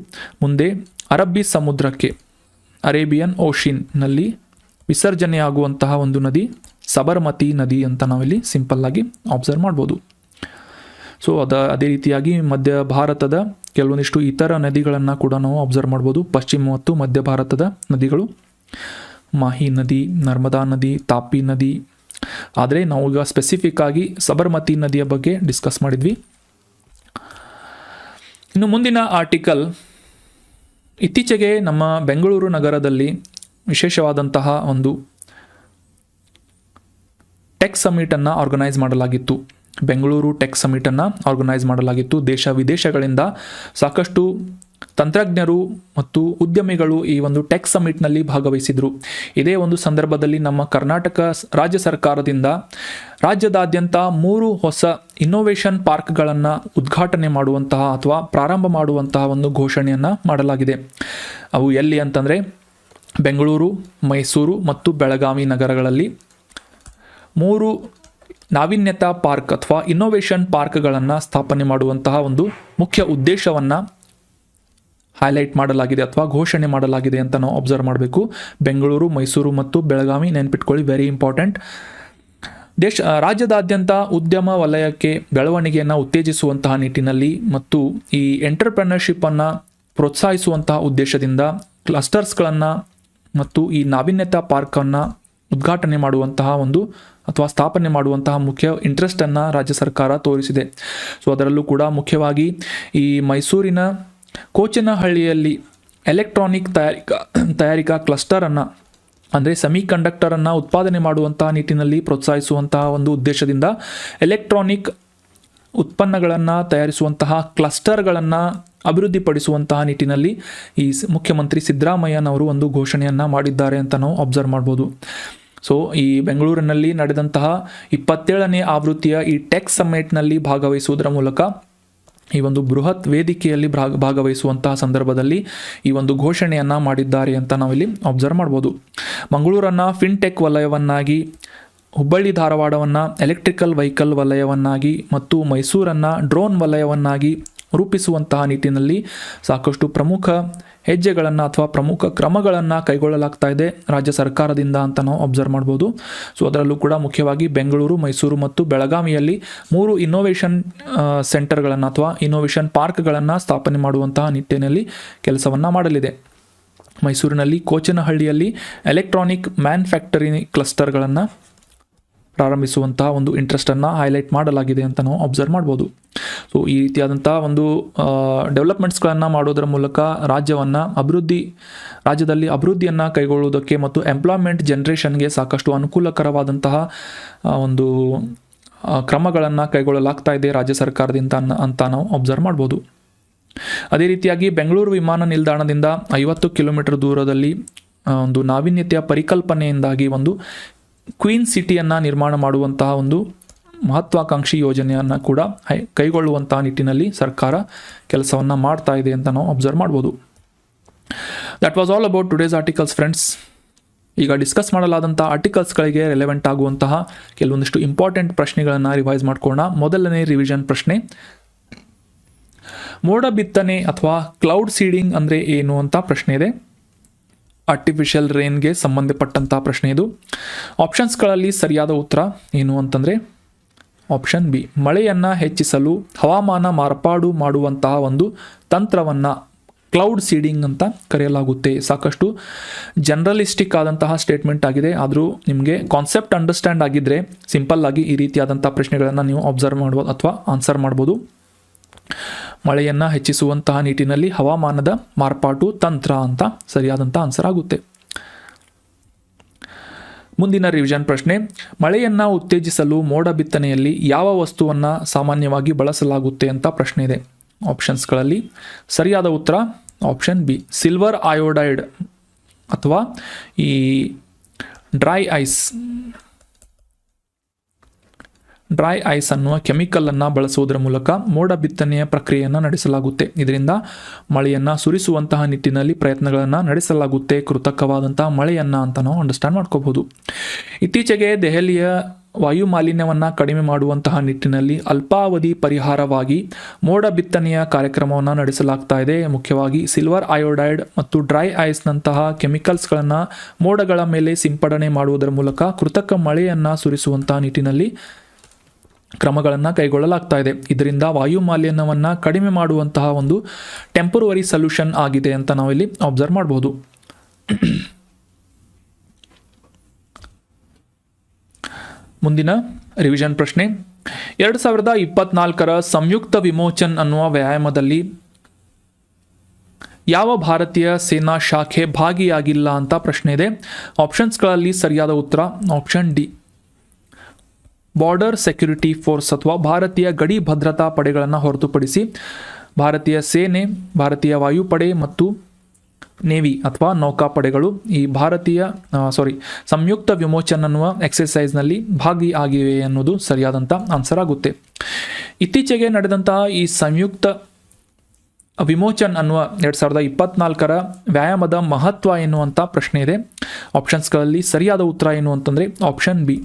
ಮುಂದೆ ಅರಬ್ಬಿ ಸಮುದ್ರಕ್ಕೆ, ಅರೇಬಿಯನ್ ಓಷನ್ನಲ್ಲಿ ವಿಸರ್ಜನೆಯಾಗುವಂತಹ ಒಂದು ನದಿ ಸಬರ್ಮತಿ ನದಿ ಅಂತ ನಾವಿಲ್ಲಿ ಸಿಂಪಲ್ಲಾಗಿ ಅಬ್ಸರ್ವ್ ಮಾಡ್ಬೋದು. ಸೊ ಅದೇ ರೀತಿಯಾಗಿ ಮಧ್ಯ ಭಾರತದ ಕೆಲವೊಂದಿಷ್ಟು ಇತರ ನದಿಗಳನ್ನು ಕೂಡ ನಾವು ಅಬ್ಸರ್ವ್ ಮಾಡ್ಬೋದು. ಪಶ್ಚಿಮ ಮತ್ತು ಮಧ್ಯ ಭಾರತದ ನದಿಗಳು ಮಾಹಿ ನದಿ, ನರ್ಮದಾ ನದಿ, ತಾಪಿ ನದಿ. ಆದರೆ ನಾವು ಈಗ ಸ್ಪೆಸಿಫಿಕ್ ಆಗಿ ಸಬರ್ಮತಿ ನದಿಯ ಬಗ್ಗೆ ಡಿಸ್ಕಸ್ ಮಾಡಿದ್ವಿ. ಇನ್ನು ಮುಂದಿನ ಆರ್ಟಿಕಲ್, ಇತ್ತೀಚೆಗೆ ನಮ್ಮ ಬೆಂಗಳೂರು ನಗರದಲ್ಲಿ ವಿಶೇಷವಾದಂತಹ ಒಂದು ಟೆಕ್ ಸಮಿಟನ್ನು ಆರ್ಗನೈಸ್ ಮಾಡಲಾಗಿತ್ತು. ಬೆಂಗಳೂರು ಟೆಕ್ ಸಮಿಟನ್ನು ಆರ್ಗನೈಸ್ ಮಾಡಲಾಗಿತ್ತು. ದೇಶ ವಿದೇಶಗಳಿಂದ ಸಾಕಷ್ಟು ತಂತ್ರಜ್ಞರು ಮತ್ತು ಉದ್ಯಮಿಗಳು ಈ ಒಂದು ಟೆಕ್ ಸಮಿಟ್ನಲ್ಲಿ ಭಾಗವಹಿಸಿದರು. ಇದೇ ಒಂದು ಸಂದರ್ಭದಲ್ಲಿ ನಮ್ಮ ಕರ್ನಾಟಕ ರಾಜ್ಯ ಸರ್ಕಾರದಿಂದ ರಾಜ್ಯದಾದ್ಯಂತ 3 ಹೊಸ ಇನ್ನೋವೇಷನ್ ಪಾರ್ಕ್ಗಳನ್ನು ಉದ್ಘಾಟನೆ ಮಾಡುವಂತಹ ಅಥವಾ ಪ್ರಾರಂಭ ಮಾಡುವಂತಹ ಒಂದು ಘೋಷಣೆಯನ್ನು ಮಾಡಲಾಗಿದೆ. ಅವು ಎಲ್ಲಿ ಅಂತಂದರೆ ಬೆಂಗಳೂರು, ಮೈಸೂರು ಮತ್ತು ಬೆಳಗಾವಿ ನಗರಗಳಲ್ಲಿ 3 ನಾವೀನ್ಯತಾ ಪಾರ್ಕ್ ಅಥವಾ ಇನ್ನೋವೇಷನ್ ಪಾರ್ಕ್ಗಳನ್ನು ಸ್ಥಾಪನೆ ಮಾಡುವಂತಹ ಒಂದು ಮುಖ್ಯ ಉದ್ದೇಶವನ್ನು ಹೈಲೈಟ್ ಮಾಡಲಾಗಿದೆ ಅಥವಾ ಘೋಷಣೆ ಮಾಡಲಾಗಿದೆ ಅಂತ ನಾವು ಅಬ್ಸರ್ವ್ ಮಾಡಬೇಕು. ಬೆಂಗಳೂರು, ಮೈಸೂರು ಮತ್ತು ಬೆಳಗಾವಿ ನೆನ್ಪಿಟ್ಕೊಳ್ಳಿ, ವೆರಿ ಇಂಪಾರ್ಟೆಂಟ್. ರಾಜ್ಯದಾದ್ಯಂತ ಉದ್ಯಮ ವಲಯಕ್ಕೆ ಬೆಳವಣಿಗೆಯನ್ನು ಉತ್ತೇಜಿಸುವಂತಹ ನಿಟ್ಟಿನಲ್ಲಿ ಮತ್ತು ಈ ಎಂಟರ್ಪ್ರೆನರ್ಶಿಪ್ಪನ್ನು ಪ್ರೋತ್ಸಾಹಿಸುವಂತಹ ಉದ್ದೇಶದಿಂದ ಕ್ಲಸ್ಟರ್ಸ್ಗಳನ್ನು ಮತ್ತು ಈ ನಾವೀನ್ಯತಾ ಪಾರ್ಕನ್ನು ಉದ್ಘಾಟನೆ ಮಾಡುವಂತಹ ಒಂದು ಅಥವಾ ಸ್ಥಾಪನೆ ಮಾಡುವಂತಹ ಮುಖ್ಯ ಇಂಟ್ರೆಸ್ಟನ್ನು ರಾಜ್ಯ ಸರ್ಕಾರ ತೋರಿಸಿದೆ. ಸೊ ಅದರಲ್ಲೂ ಕೂಡ ಮುಖ್ಯವಾಗಿ ಈ ಮೈಸೂರಿನ ಕೋಚನಹಳ್ಳಿಯಲ್ಲಿ ಎಲೆಕ್ಟ್ರಾನಿಕ್ ತಯಾರಿಕಾ ಕ್ಲಸ್ಟರನ್ನು, ಅಂದರೆ ಸೆಮಿ ಕಂಡಕ್ಟರನ್ನು ಉತ್ಪಾದನೆ ಮಾಡುವಂತಹ ನಿಟ್ಟಿನಲ್ಲಿ ಪ್ರೋತ್ಸಾಹಿಸುವಂತಹ ಒಂದು ಉದ್ದೇಶದಿಂದ ಎಲೆಕ್ಟ್ರಾನಿಕ್ ಉತ್ಪನ್ನಗಳನ್ನು ತಯಾರಿಸುವಂತಹ ಕ್ಲಸ್ಟರ್ಗಳನ್ನು ಅಭಿವೃದ್ಧಿಪಡಿಸುವಂತಹ ನಿಟ್ಟಿನಲ್ಲಿ ಈ ಮುಖ್ಯಮಂತ್ರಿ ಸಿದ್ದರಾಮಯ್ಯನವರು ಒಂದು ಘೋಷಣೆಯನ್ನು ಮಾಡಿದ್ದಾರೆ ಅಂತ ನಾವು ಅಬ್ಸರ್ವ್ ಮಾಡ್ಬೋದು. ಸೊ ಈ ಬೆಂಗಳೂರಿನಲ್ಲಿ ನಡೆದಂತಹ 27ನೇ ಆವೃತ್ತಿಯ ಈ ಟೆಕ್ ಸಮ್ಮಿಟ್ನಲ್ಲಿ ಭಾಗವಹಿಸುವುದರ ಮೂಲಕ ಈ ಒಂದು ಬೃಹತ್ ವೇದಿಕೆಯಲ್ಲಿ ಭಾಗವಹಿಸುವಂತಹ ಸಂದರ್ಭದಲ್ಲಿ ಈ ಒಂದು ಘೋಷಣೆಯನ್ನು ಮಾಡಿದ್ದಾರೆ ಅಂತ ನಾವಿಲ್ಲಿ ಅಬ್ಸರ್ವ್ ಮಾಡ್ಬೋದು. ಮಂಗಳೂರನ್ನು ಫಿನ್ಟೆಕ್ ವಲಯವನ್ನಾಗಿ, ಹುಬ್ಬಳ್ಳಿ ಧಾರವಾಡವನ್ನು ಎಲೆಕ್ಟ್ರಿಕಲ್ ವೆಹಿಕಲ್ ವಲಯವನ್ನಾಗಿ ಮತ್ತು ಮೈಸೂರನ್ನು ಡ್ರೋನ್ ವಲಯವನ್ನಾಗಿ ರೂಪಿಸುವಂತಹ ನಿಟ್ಟಿನಲ್ಲಿ ಸಾಕಷ್ಟು ಪ್ರಮುಖ ಹೆಜ್ಜೆಗಳನ್ನು ಅಥವಾ ಪ್ರಮುಖ ಕ್ರಮಗಳನ್ನು ಕೈಗೊಳ್ಳಲಾಗ್ತಾ ಇದೆ ರಾಜ್ಯ ಸರ್ಕಾರದಿಂದ ಅಂತ ನಾವು ಅಬ್ಸರ್ವ್ ಮಾಡ್ಬೋದು. ಸೊ ಅದರಲ್ಲೂ ಕೂಡ ಮುಖ್ಯವಾಗಿ ಬೆಂಗಳೂರು, ಮೈಸೂರು ಮತ್ತು ಬೆಳಗಾವಿಯಲ್ಲಿ 3 ಇನ್ನೋವೇಷನ್ ಸೆಂಟರ್ಗಳನ್ನು ಅಥವಾ ಇನ್ನೋವೇಷನ್ ಪಾರ್ಕ್ಗಳನ್ನು ಸ್ಥಾಪನೆ ಮಾಡುವಂತಹ ನಿಟ್ಟಿನಲ್ಲಿ ಕೆಲಸವನ್ನು ಮಾಡಲಿದೆ. ಮೈಸೂರಿನಲ್ಲಿ ಕೋಚನಹಳ್ಳಿಯಲ್ಲಿ ಎಲೆಕ್ಟ್ರಾನಿಕ್ ಮ್ಯಾನುಫ್ಯಾಕ್ಚರಿಂಗ್ ಕ್ಲಸ್ಟರ್ಗಳನ್ನು ಪ್ರಾರಂಭಿಸುವಂತಹ ಒಂದು ಇಂಟ್ರೆಸ್ಟನ್ನು ಹೈಲೈಟ್ ಮಾಡಲಾಗಿದೆ ಅಂತ ನಾವು ಅಬ್ಸರ್ವ್ ಮಾಡ್ಬೋದು. ಸೊ ಈ ರೀತಿಯಾದಂಥ ಒಂದು ಡೆವಲಪ್ಮೆಂಟ್ಸ್ಗಳನ್ನು ಮಾಡೋದರ ಮೂಲಕ ರಾಜ್ಯದಲ್ಲಿ ಅಭಿವೃದ್ಧಿಯನ್ನು ಕೈಗೊಳ್ಳುವುದಕ್ಕೆ ಮತ್ತು ಎಂಪ್ಲಾಯ್ಮೆಂಟ್ ಜನ್ರೇಷನ್ಗೆ ಸಾಕಷ್ಟು ಅನುಕೂಲಕರವಾದಂತಹ ಒಂದು ಕ್ರಮಗಳನ್ನು ಕೈಗೊಳ್ಳಲಾಗ್ತಾ ಇದೆ ರಾಜ್ಯ ಸರ್ಕಾರದಿಂದ ಅಂತ ನಾವು ಅಬ್ಸರ್ವ್ ಮಾಡ್ಬೋದು. ಅದೇ ರೀತಿಯಾಗಿ ಬೆಂಗಳೂರು ವಿಮಾನ ನಿಲ್ದಾಣದಿಂದ 50 ಕಿಲೋಮೀಟರ್ ದೂರದಲ್ಲಿ ಒಂದು ನಾವೀನ್ಯತೆಯ ಪರಿಕಲ್ಪನೆಯಿಂದಾಗಿ ಒಂದು ಕ್ವೀನ್ ಸಿಟಿಯನ್ನು ನಿರ್ಮಾಣ ಮಾಡುವಂತಹ ಒಂದು ಮಹತ್ವಾಕಾಂಕ್ಷಿ ಯೋಜನೆಯನ್ನು ಕೂಡ ಕೈಗೊಳ್ಳುವಂತಹ ನಿಟ್ಟಿನಲ್ಲಿ ಸರ್ಕಾರ ಕೆಲಸವನ್ನು ಮಾಡ್ತಾ ಇದೆ ಅಂತ ನಾವು ಅಬ್ಸರ್ವ್ ಮಾಡ್ಬೋದು. That was all about today's articles friends. ಈಗ ಡಿಸ್ಕಸ್ ಮಾಡಲಾದಂಥ ಆರ್ಟಿಕಲ್ಸ್ಗಳಿಗೆ ರೆಲೆವೆಂಟ್ ಆಗುವಂತಹ ಕೆಲವೊಂದಿಷ್ಟು ಇಂಪಾರ್ಟೆಂಟ್ ಪ್ರಶ್ನೆಗಳನ್ನು ರಿವೈಸ್ ಮಾಡ್ಕೊಳ್ಳೋಣ. ಮೊದಲನೇ ರಿವಿಷನ್ ಪ್ರಶ್ನೆ, ಮೋಡ ಬಿತ್ತನೆ ಅಥವಾ ಕ್ಲೌಡ್ ಸೀಡಿಂಗ್ ಅಂದರೆ ಏನು ಅಂತ ಪ್ರಶ್ನೆ ಇದೆ. ಆರ್ಟಿಫಿಷಿಯಲ್ ರೇನ್ಗೆ ಸಂಬಂಧಪಟ್ಟಂತಹ ಪ್ರಶ್ನೆ ಇದು. ಆಪ್ಷನ್ಸ್ಗಳಲ್ಲಿ ಸರಿಯಾದ ಉತ್ತರ ಏನು ಅಂತಂದರೆ ಆಪ್ಷನ್ ಬಿ, ಮಳೆಯನ್ನು ಹೆಚ್ಚಿಸಲು ಹವಾಮಾನ ಮಾರ್ಪಾಡು ಮಾಡುವಂತಹ ಒಂದು ತಂತ್ರವನ್ನು ಕ್ಲೌಡ್ ಸೀಡಿಂಗ್ ಅಂತ ಕರೆಯಲಾಗುತ್ತೆ. ಸಾಕಷ್ಟು ಜನರಲಿಸ್ಟಿಕ್ ಆದಂತಹ ಸ್ಟೇಟ್ಮೆಂಟ್ ಆಗಿದೆ, ಆದರೂ ನಿಮಗೆ ಕಾನ್ಸೆಪ್ಟ್ ಅಂಡರ್ಸ್ಟ್ಯಾಂಡ್ ಆಗಿದ್ದರೆ ಸಿಂಪಲ್ ಆಗಿ ಈ ರೀತಿಯಾದಂಥ ಪ್ರಶ್ನೆಗಳನ್ನು ನೀವು ಅಬ್ಸರ್ವ್ ಮಾಡ್ಬೋದು ಅಥವಾ ಆನ್ಸರ್ ಮಾಡ್ಬೋದು. ಮಳೆಯನ್ನು ಹೆಚ್ಚಿಸುವಂತಹ ನಿಟ್ಟಿನಲ್ಲಿ ಹವಾಮಾನದ ಮಾರ್ಪಾಟು ತಂತ್ರ ಅಂತ ಸರಿಯಾದಂಥ ಆನ್ಸರ್ ಆಗುತ್ತೆ. ಮುಂದಿನ ರಿವಿಷನ್ ಪ್ರಶ್ನೆ, ಮಳೆಯನ್ನು ಉತ್ತೇಜಿಸಲು ಮೋಡ ಬಿತ್ತನೆಯಲ್ಲಿ ಯಾವ ವಸ್ತುವನ್ನು ಸಾಮಾನ್ಯವಾಗಿ ಬಳಸಲಾಗುತ್ತೆ ಅಂತ ಪ್ರಶ್ನೆ ಇದೆ. ಆಪ್ಷನ್ಸ್ಗಳಲ್ಲಿ ಸರಿಯಾದ ಉತ್ತರ ಆಪ್ಷನ್ ಬಿ, ಸಿಲ್ವರ್ ಅಯೋಡೈಡ್ ಅಥವಾ ಈ ಡ್ರೈ ಐಸ್ ಅನ್ನುವ ಕೆಮಿಕಲನ್ನು ಬಳಸುವುದರ ಮೂಲಕ ಮೋಡ ಬಿತ್ತನೆಯ ಪ್ರಕ್ರಿಯೆಯನ್ನು ನಡೆಸಲಾಗುತ್ತೆ. ಇದರಿಂದ ಮಳೆಯನ್ನು ಸುರಿಸುವಂತಹ ನಿಟ್ಟಿನಲ್ಲಿ ಪ್ರಯತ್ನಗಳನ್ನು ನಡೆಸಲಾಗುತ್ತೆ, ಕೃತಕವಾದಂತಹ ಮಳೆಯನ್ನು ಅಂತ ನಾವು ಅಂಡರ್ಸ್ಟ್ಯಾಂಡ್ ಮಾಡ್ಕೋಬಹುದು. ಇತ್ತೀಚೆಗೆ ದೆಹಲಿಯ ವಾಯು ಮಾಲಿನ್ಯವನ್ನು ಕಡಿಮೆ ಮಾಡುವಂತಹ ನಿಟ್ಟಿನಲ್ಲಿ ಅಲ್ಪಾವಧಿ ಪರಿಹಾರವಾಗಿ ಮೋಡ ಬಿತ್ತನೆಯ ಕಾರ್ಯಕ್ರಮವನ್ನು ನಡೆಸಲಾಗ್ತಾ ಇದೆ. ಮುಖ್ಯವಾಗಿ ಸಿಲ್ವರ್ ಅಯೋಡೈಡ್ ಮತ್ತು ಡ್ರೈ ಐಸ್ನಂತಹ ಕೆಮಿಕಲ್ಸ್ಗಳನ್ನು ಮೋಡಗಳ ಮೇಲೆ ಸಿಂಪಡಣೆ ಮಾಡುವುದರ ಮೂಲಕ ಕೃತಕ ಮಳೆಯನ್ನು ಸುರಿಸುವಂತಹ ನಿಟ್ಟಿನಲ್ಲಿ ಕ್ರಮಗಳನ್ನು ಕೈಗೊಳ್ಳಲಾಗ್ತಾ ಇದೆ. ಇದರಿಂದ ವಾಯು ಮಾಲಿನ್ಯವನ್ನು ಕಡಿಮೆ ಮಾಡುವಂತಹ ಒಂದು ಟೆಂಪರರಿ ಸೊಲ್ಯೂಷನ್ ಆಗಿದೆ ಅಂತ ನಾವಿಲ್ಲಿ ಅಬ್ಸರ್ವ್ ಮಾಡ್ಬೋದು. ಮುಂದಿನ ರಿವಿಷನ್ ಪ್ರಶ್ನೆ, 2024ರ ಸಂಯುಕ್ತ ವಿಮೋಚನ್ ಅನ್ನುವ ವ್ಯಾಯಾಮದಲ್ಲಿ ಯಾವ ಭಾರತೀಯ ಸೇನಾ ಶಾಖೆ ಭಾಗಿಯಾಗಿಲ್ಲ ಅಂತ ಪ್ರಶ್ನೆ ಇದೆ. ಆಪ್ಷನ್ಸ್ಗಳಲ್ಲಿ ಸರಿಯಾದ ಉತ್ತರ option D, border security force ಅಥವಾ ಭಾರತೀಯ ಗಡಿ ಭದ್ರತಾ ಪಡೆಗಳನ್ನು ಹೊರತುಪಡಿಸಿ ಭಾರತೀಯ ಸೇನೆ, ಭಾರತೀಯ ವಾಯುಪಡೆ ಮತ್ತು ನೇವಿ ಅಥವಾ ನೌಕಾಪಡೆಗಳು ಈ ಸಂಯುಕ್ತ ವಿಮೋಚನ್ ಅನ್ನುವ ಎಕ್ಸರ್ಸೈಸ್ನಲ್ಲಿ ಭಾಗಿಯಾಗಿವೆ ಅನ್ನೋದು ಸರಿಯಾದಂಥ ಆನ್ಸರ್ ಆಗುತ್ತೆ. ಇತ್ತೀಚೆಗೆ ನಡೆದಂತಹ ಈ ಸಂಯುಕ್ತ ವಿಮೋಚನ್ ಅನ್ನುವ 2024ರ ವ್ಯಾಯಾಮದ ಮಹತ್ವ ಎನ್ನುವಂಥ ಪ್ರಶ್ನೆ ಇದೆ. ಆಪ್ಷನ್ಸ್ಗಳಲ್ಲಿ ಸರಿಯಾದ ಉತ್ತರ ಏನು ಅಂತಂದರೆ ಆಪ್ಷನ್ ಬಿ,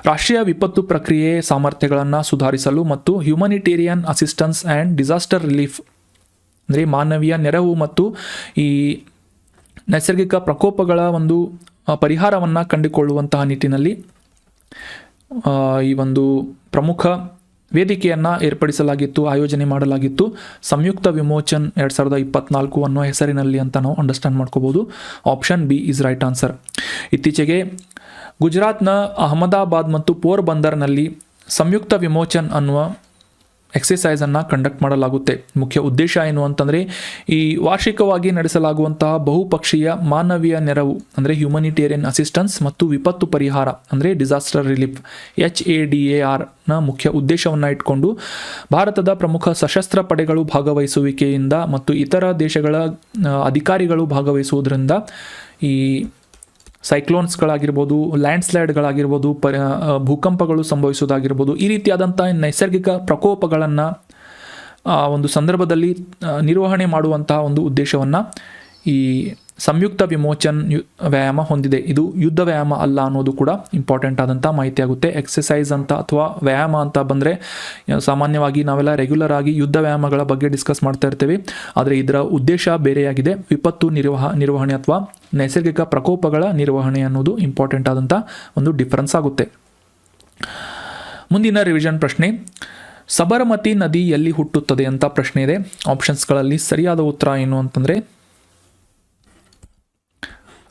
ರಾಷ್ಟ್ರೀಯ ವಿಪತ್ತು ಪ್ರಕ್ರಿಯೆ ಸಾಮರ್ಥ್ಯಗಳನ್ನು ಸುಧಾರಿಸಲು ಮತ್ತು humanitarian assistance and disaster relief ಅಂದರೆ ಮಾನವೀಯ ನೆರವು ಮತ್ತು ಈ ನೈಸರ್ಗಿಕ ಪ್ರಕೋಪಗಳ ಒಂದು ಪರಿಹಾರವನ್ನು ಕಂಡುಕೊಳ್ಳುವಂತಹ ನಿಟ್ಟಿನಲ್ಲಿ ಈ ಒಂದು ಪ್ರಮುಖ ವೇದಿಕೆಯನ್ನು ಏರ್ಪಡಿಸಲಾಗಿತ್ತು, ಆಯೋಜನೆ ಮಾಡಲಾಗಿತ್ತು. ಸಂಯುಕ್ತ ವಿಮೋಚನ್ 2024 ಅನ್ನೋ ಹೆಸರಿನಲ್ಲಿ ಅಂತ ನಾವು ಅಂಡರ್ಸ್ಟ್ಯಾಂಡ್ ಮಾಡ್ಕೋಬೋದು. Option B is right answer. ಇತ್ತೀಚೆಗೆ ಗುಜರಾತ್ನ ಅಹಮದಾಬಾದ್ ಮತ್ತು ಪೋರ್ಬಂದರ್ನಲ್ಲಿ ಸಂಯುಕ್ತ ವಿಮೋಚನ್ ಅನ್ನುವ ಎಕ್ಸಸೈಸನ್ನು ಕಂಡಕ್ಟ್ ಮಾಡಲಾಗುತ್ತೆ. ಮುಖ್ಯ ಉದ್ದೇಶ ಏನು ಅಂತಂದರೆ ಈ ವಾರ್ಷಿಕವಾಗಿ ನಡೆಸಲಾಗುವಂತಹ ಬಹುಪಕ್ಷೀಯ ಮಾನವೀಯ ನೆರವು ಅಂದರೆ ಹ್ಯುಮನಿಟೇರಿಯನ್ ಅಸಿಸ್ಟೆನ್ಸ್ ಮತ್ತು ವಿಪತ್ತು ಪರಿಹಾರ ಅಂದರೆ ಡಿಸಾಸ್ಟರ್ ರಿಲೀಫ್ HADARನ ಮುಖ್ಯ ಉದ್ದೇಶವನ್ನು ಇಟ್ಕೊಂಡು ಭಾರತದ ಪ್ರಮುಖ ಸಶಸ್ತ್ರ ಪಡೆಗಳು ಭಾಗವಹಿಸುವಿಕೆಯಿಂದ ಮತ್ತು ಇತರ ದೇಶಗಳ ಅಧಿಕಾರಿಗಳು ಭಾಗವಹಿಸುವುದರಿಂದ ಈ ಸೈಕ್ಲೋನ್ಸ್ಗಳಾಗಿರ್ಬೋದು, ಲ್ಯಾಂಡ್ಸ್ಲೈಡ್ಗಳಾಗಿರ್ಬೋದು, ಭೂಕಂಪಗಳು ಸಂಭವಿಸೋದಾಗಿರ್ಬೋದು, ಈ ರೀತಿಯಾದಂಥ ನೈಸರ್ಗಿಕ ಪ್ರಕೋಪಗಳನ್ನು ಒಂದು ಸಂದರ್ಭದಲ್ಲಿ ನಿರ್ವಹಣೆ ಮಾಡುವಂತಹ ಒಂದು ಉದ್ದೇಶವನ್ನು ಈ ಸಂಯುಕ್ತ ವಿಮೋಚನ್ ವ್ಯಾಯಾಮ ಹೊಂದಿದೆ. ಇದು ಯುದ್ಧ ವ್ಯಾಯಾಮ ಅಲ್ಲ ಅನ್ನೋದು ಕೂಡ ಇಂಪಾರ್ಟೆಂಟ್ ಆದಂಥ ಮಾಹಿತಿ ಆಗುತ್ತೆ. ಎಕ್ಸಸೈಸ್ ಅಂತ ಅಥವಾ ವ್ಯಾಯಾಮ ಅಂತ ಬಂದರೆ ಸಾಮಾನ್ಯವಾಗಿ ನಾವೆಲ್ಲ ರೆಗ್ಯುಲರ್ ಆಗಿ ಯುದ್ಧ ವ್ಯಾಯಾಮಗಳ ಬಗ್ಗೆ ಡಿಸ್ಕಸ್ ಮಾಡ್ತಾ ಇರ್ತೇವೆ, ಆದರೆ ಇದರ ಉದ್ದೇಶ ಬೇರೆಯಾಗಿದೆ. ವಿಪತ್ತು ನಿರ್ವಹಣೆ ಅಥವಾ ನೈಸರ್ಗಿಕ ಪ್ರಕೋಪಗಳ ನಿರ್ವಹಣೆ ಅನ್ನೋದು ಇಂಪಾರ್ಟೆಂಟ್ ಆದಂಥ ಒಂದು ಡಿಫರೆನ್ಸ್ ಆಗುತ್ತೆ. ಮುಂದಿನ ರಿವಿಷನ್ ಪ್ರಶ್ನೆ, ಸಬರಮತಿ ನದಿ ಎಲ್ಲಿ ಹುಟ್ಟುತ್ತದೆ ಅಂತ ಪ್ರಶ್ನೆ ಇದೆ. ಆಪ್ಷನ್ಸ್ಗಳಲ್ಲಿ ಸರಿಯಾದ ಉತ್ತರ ಏನು ಅಂತಂದರೆ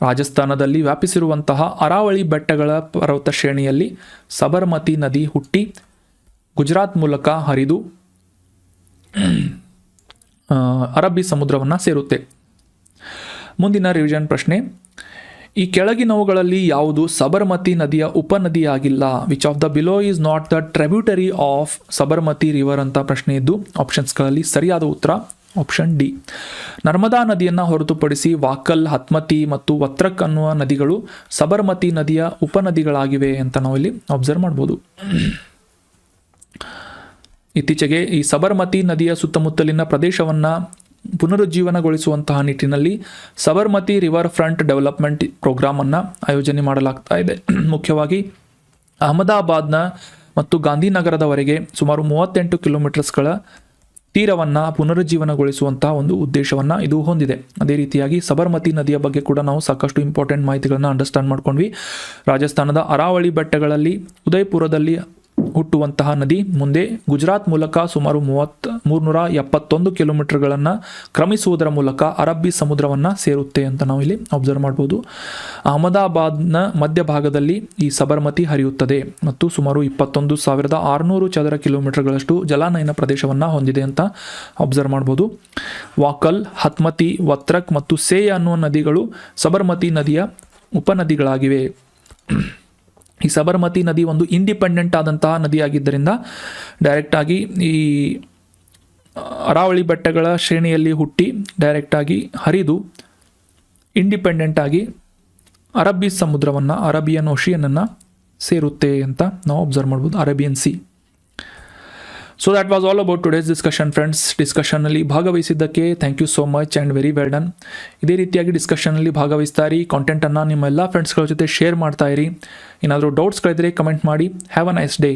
ರಾಜಸ್ಥಾನದಲ್ಲಿ ವ್ಯಾಪಿಸಿರುವಂತಹ ಅರಾವಳಿ ಬೆಟ್ಟಗಳ ಪರ್ವತ ಶ್ರೇಣಿಯಲ್ಲಿ ಸಬರಮತಿ ನದಿ ಹುಟ್ಟಿ ಗುಜರಾತ್ ಮೂಲಕ ಹರಿದು ಅರಬ್ಬಿ ಸಮುದ್ರವನ್ನು ಸೇರುತ್ತೆ. ಮುಂದಿನ ರಿವಿಷನ್ ಪ್ರಶ್ನೆ, ಈ ಕೆಳಗಿನವುಗಳಲ್ಲಿ ಯಾವುದು ಸಬರಮತಿ ನದಿಯ ಉಪನದಿಯಾಗಿಲ್ಲ? Which of the below is not the tributary of Sabarmati river ಅಂತ ಪ್ರಶ್ನೆ ಇದ್ದು ಆಪ್ಷನ್ಸ್ಗಳಲ್ಲಿ ಸರಿಯಾದ ಉತ್ತರ ಆಪ್ಷನ್ ಡಿ. ನರ್ಮದಾ ನದಿಯನ್ನು ಹೊರತುಪಡಿಸಿ ವಾಕಲ್, ಹತ್ಮತಿ ಮತ್ತು ವತ್ರಕ್ ಅನ್ನುವ ನದಿಗಳು ಸಬರ್ಮತಿ ನದಿಯ ಉಪನದಿಗಳಾಗಿವೆ ಅಂತ ನಾವಿಲ್ಲಿ ಅಬ್ಸರ್ವ್ ಮಾಡ್ಬೋದು. ಇತ್ತೀಚೆಗೆ ಈ ಸಬರ್ಮತಿ ನದಿಯ ಸುತ್ತಮುತ್ತಲಿನ ಪ್ರದೇಶವನ್ನು ಪುನರುಜ್ಜೀವನಗೊಳಿಸುವಂತಹ ನಿಟ್ಟಿನಲ್ಲಿ ಸಬರ್ಮತಿ ರಿವರ್ ಫ್ರಂಟ್ ಡೆವಲಪ್ಮೆಂಟ್ ಪ್ರೋಗ್ರಾಮನ್ನು ಆಯೋಜನೆ ಮಾಡಲಾಗ್ತಾ ಇದೆ. ಮುಖ್ಯವಾಗಿ ಅಹಮದಾಬಾದ್ನ ಮತ್ತು ಗಾಂಧಿನಗರದವರೆಗೆ ಸುಮಾರು 38 ಕಿಲೋಮೀಟರ್ಸ್ಗಳ ತೀರವನ್ನು ಪುನರುಜ್ಜೀವನಗೊಳಿಸುವಂತಹ ಒಂದು ಉದ್ದೇಶವನ್ನು ಇದು ಹೊಂದಿದೆ. ಅದೇ ರೀತಿಯಾಗಿ ಸಬರ್ಮತಿ ನದಿಯ ಬಗ್ಗೆ ಕೂಡ ನಾವು ಸಾಕಷ್ಟು ಇಂಪಾರ್ಟೆಂಟ್ ಮಾಹಿತಿಗಳನ್ನು ಅಂಡರ್ಸ್ಟ್ಯಾಂಡ್ ಮಾಡ್ಕೊಂಡ್ವಿ. ರಾಜಸ್ಥಾನದ ಅರಾವಳಿ ಬೆಟ್ಟಗಳಲ್ಲಿ ಉದಯಪುರದಲ್ಲಿ ಹುಟ್ಟುವಂತಹ ನದಿ ಮುಂದೆ ಗುಜರಾತ್ ಮೂಲಕ ಸುಮಾರು 371 ಕಿಲೋಮೀಟರ್ಗಳನ್ನು ಕ್ರಮಿಸುವುದರ ಮೂಲಕ ಅರಬ್ಬಿ ಸಮುದ್ರವನ್ನು ಸೇರುತ್ತೆ ಅಂತ ನಾವು ಇಲ್ಲಿ ಅಬ್ಸರ್ವ್ ಮಾಡ್ಬೋದು. ಅಹಮದಾಬಾದ್ನ ಮಧ್ಯಭಾಗದಲ್ಲಿ ಈ ಸಬರ್ಮತಿ ಹರಿಯುತ್ತದೆ ಮತ್ತು ಸುಮಾರು 21,600 ಚದರ ಕಿಲೋಮೀಟರ್ಗಳಷ್ಟು ಜಲಾನಯನ ಪ್ರದೇಶವನ್ನು ಹೊಂದಿದೆ ಅಂತ ಅಬ್ಸರ್ವ್ ಮಾಡ್ಬೋದು. ವಾಕಲ್, ಹತ್ಮತಿ, ವತ್ರಕ್ ಮತ್ತು ಸೇಯ ಅನ್ನುವ ನದಿಗಳು ಸಬರ್ಮತಿ ನದಿಯ ಉಪನದಿಗಳಾಗಿವೆ. ಈ ಸಬರ್ಮತಿ ನದಿ ಒಂದು ಇಂಡಿಪೆಂಡೆಂಟ್ ಆದಂತಹ ನದಿಯಾಗಿದ್ದರಿಂದ ಡೈರೆಕ್ಟಾಗಿ ಈ ಅರಾವಳಿ ಬೆಟ್ಟಗಳ ಶ್ರೇಣಿಯಲ್ಲಿ ಹುಟ್ಟಿ ಡೈರೆಕ್ಟಾಗಿ ಹರಿದು ಇಂಡಿಪೆಂಡೆಂಟ್ ಆಗಿ ಅರಬ್ಬಿ ಸಮುದ್ರವನ್ನು, ಅರೇಬಿಯನ್ ಓಷಿಯನನ್ನು ಸೇರುತ್ತೆ ಅಂತ ನಾವು ಅಬ್ಸರ್ವ್ ಮಾಡ್ಬೋದು, Arabian sea. So that was all about today's discussion friends. ಡಿಸ್ಕಷನ್ನಲ್ಲಿ ಭಾಗವಹಿಸಿದ್ದಕ್ಕೆ thank you so much and very well done. ಇದೇ ರೀತಿಯಾಗಿ ಡಿಸ್ಕಷನ್ನಲ್ಲಿ ಭಾಗವಹಿಸ್ತಾ ಇರಿ, ಕಾಂಟೆಂಟನ್ನು ನಿಮ್ಮ ಎಲ್ಲ ಫ್ರೆಂಡ್ಸ್ಗಳ ಜೊತೆ ಶೇರ್ ಮಾಡ್ತಾ ಇರಿ. ಏನಾದರೂ ಡೌಟ್ಸ್ಗಳಿದ್ರೆ ಕಮೆಂಟ್ ಮಾಡಿ. Have a nice day.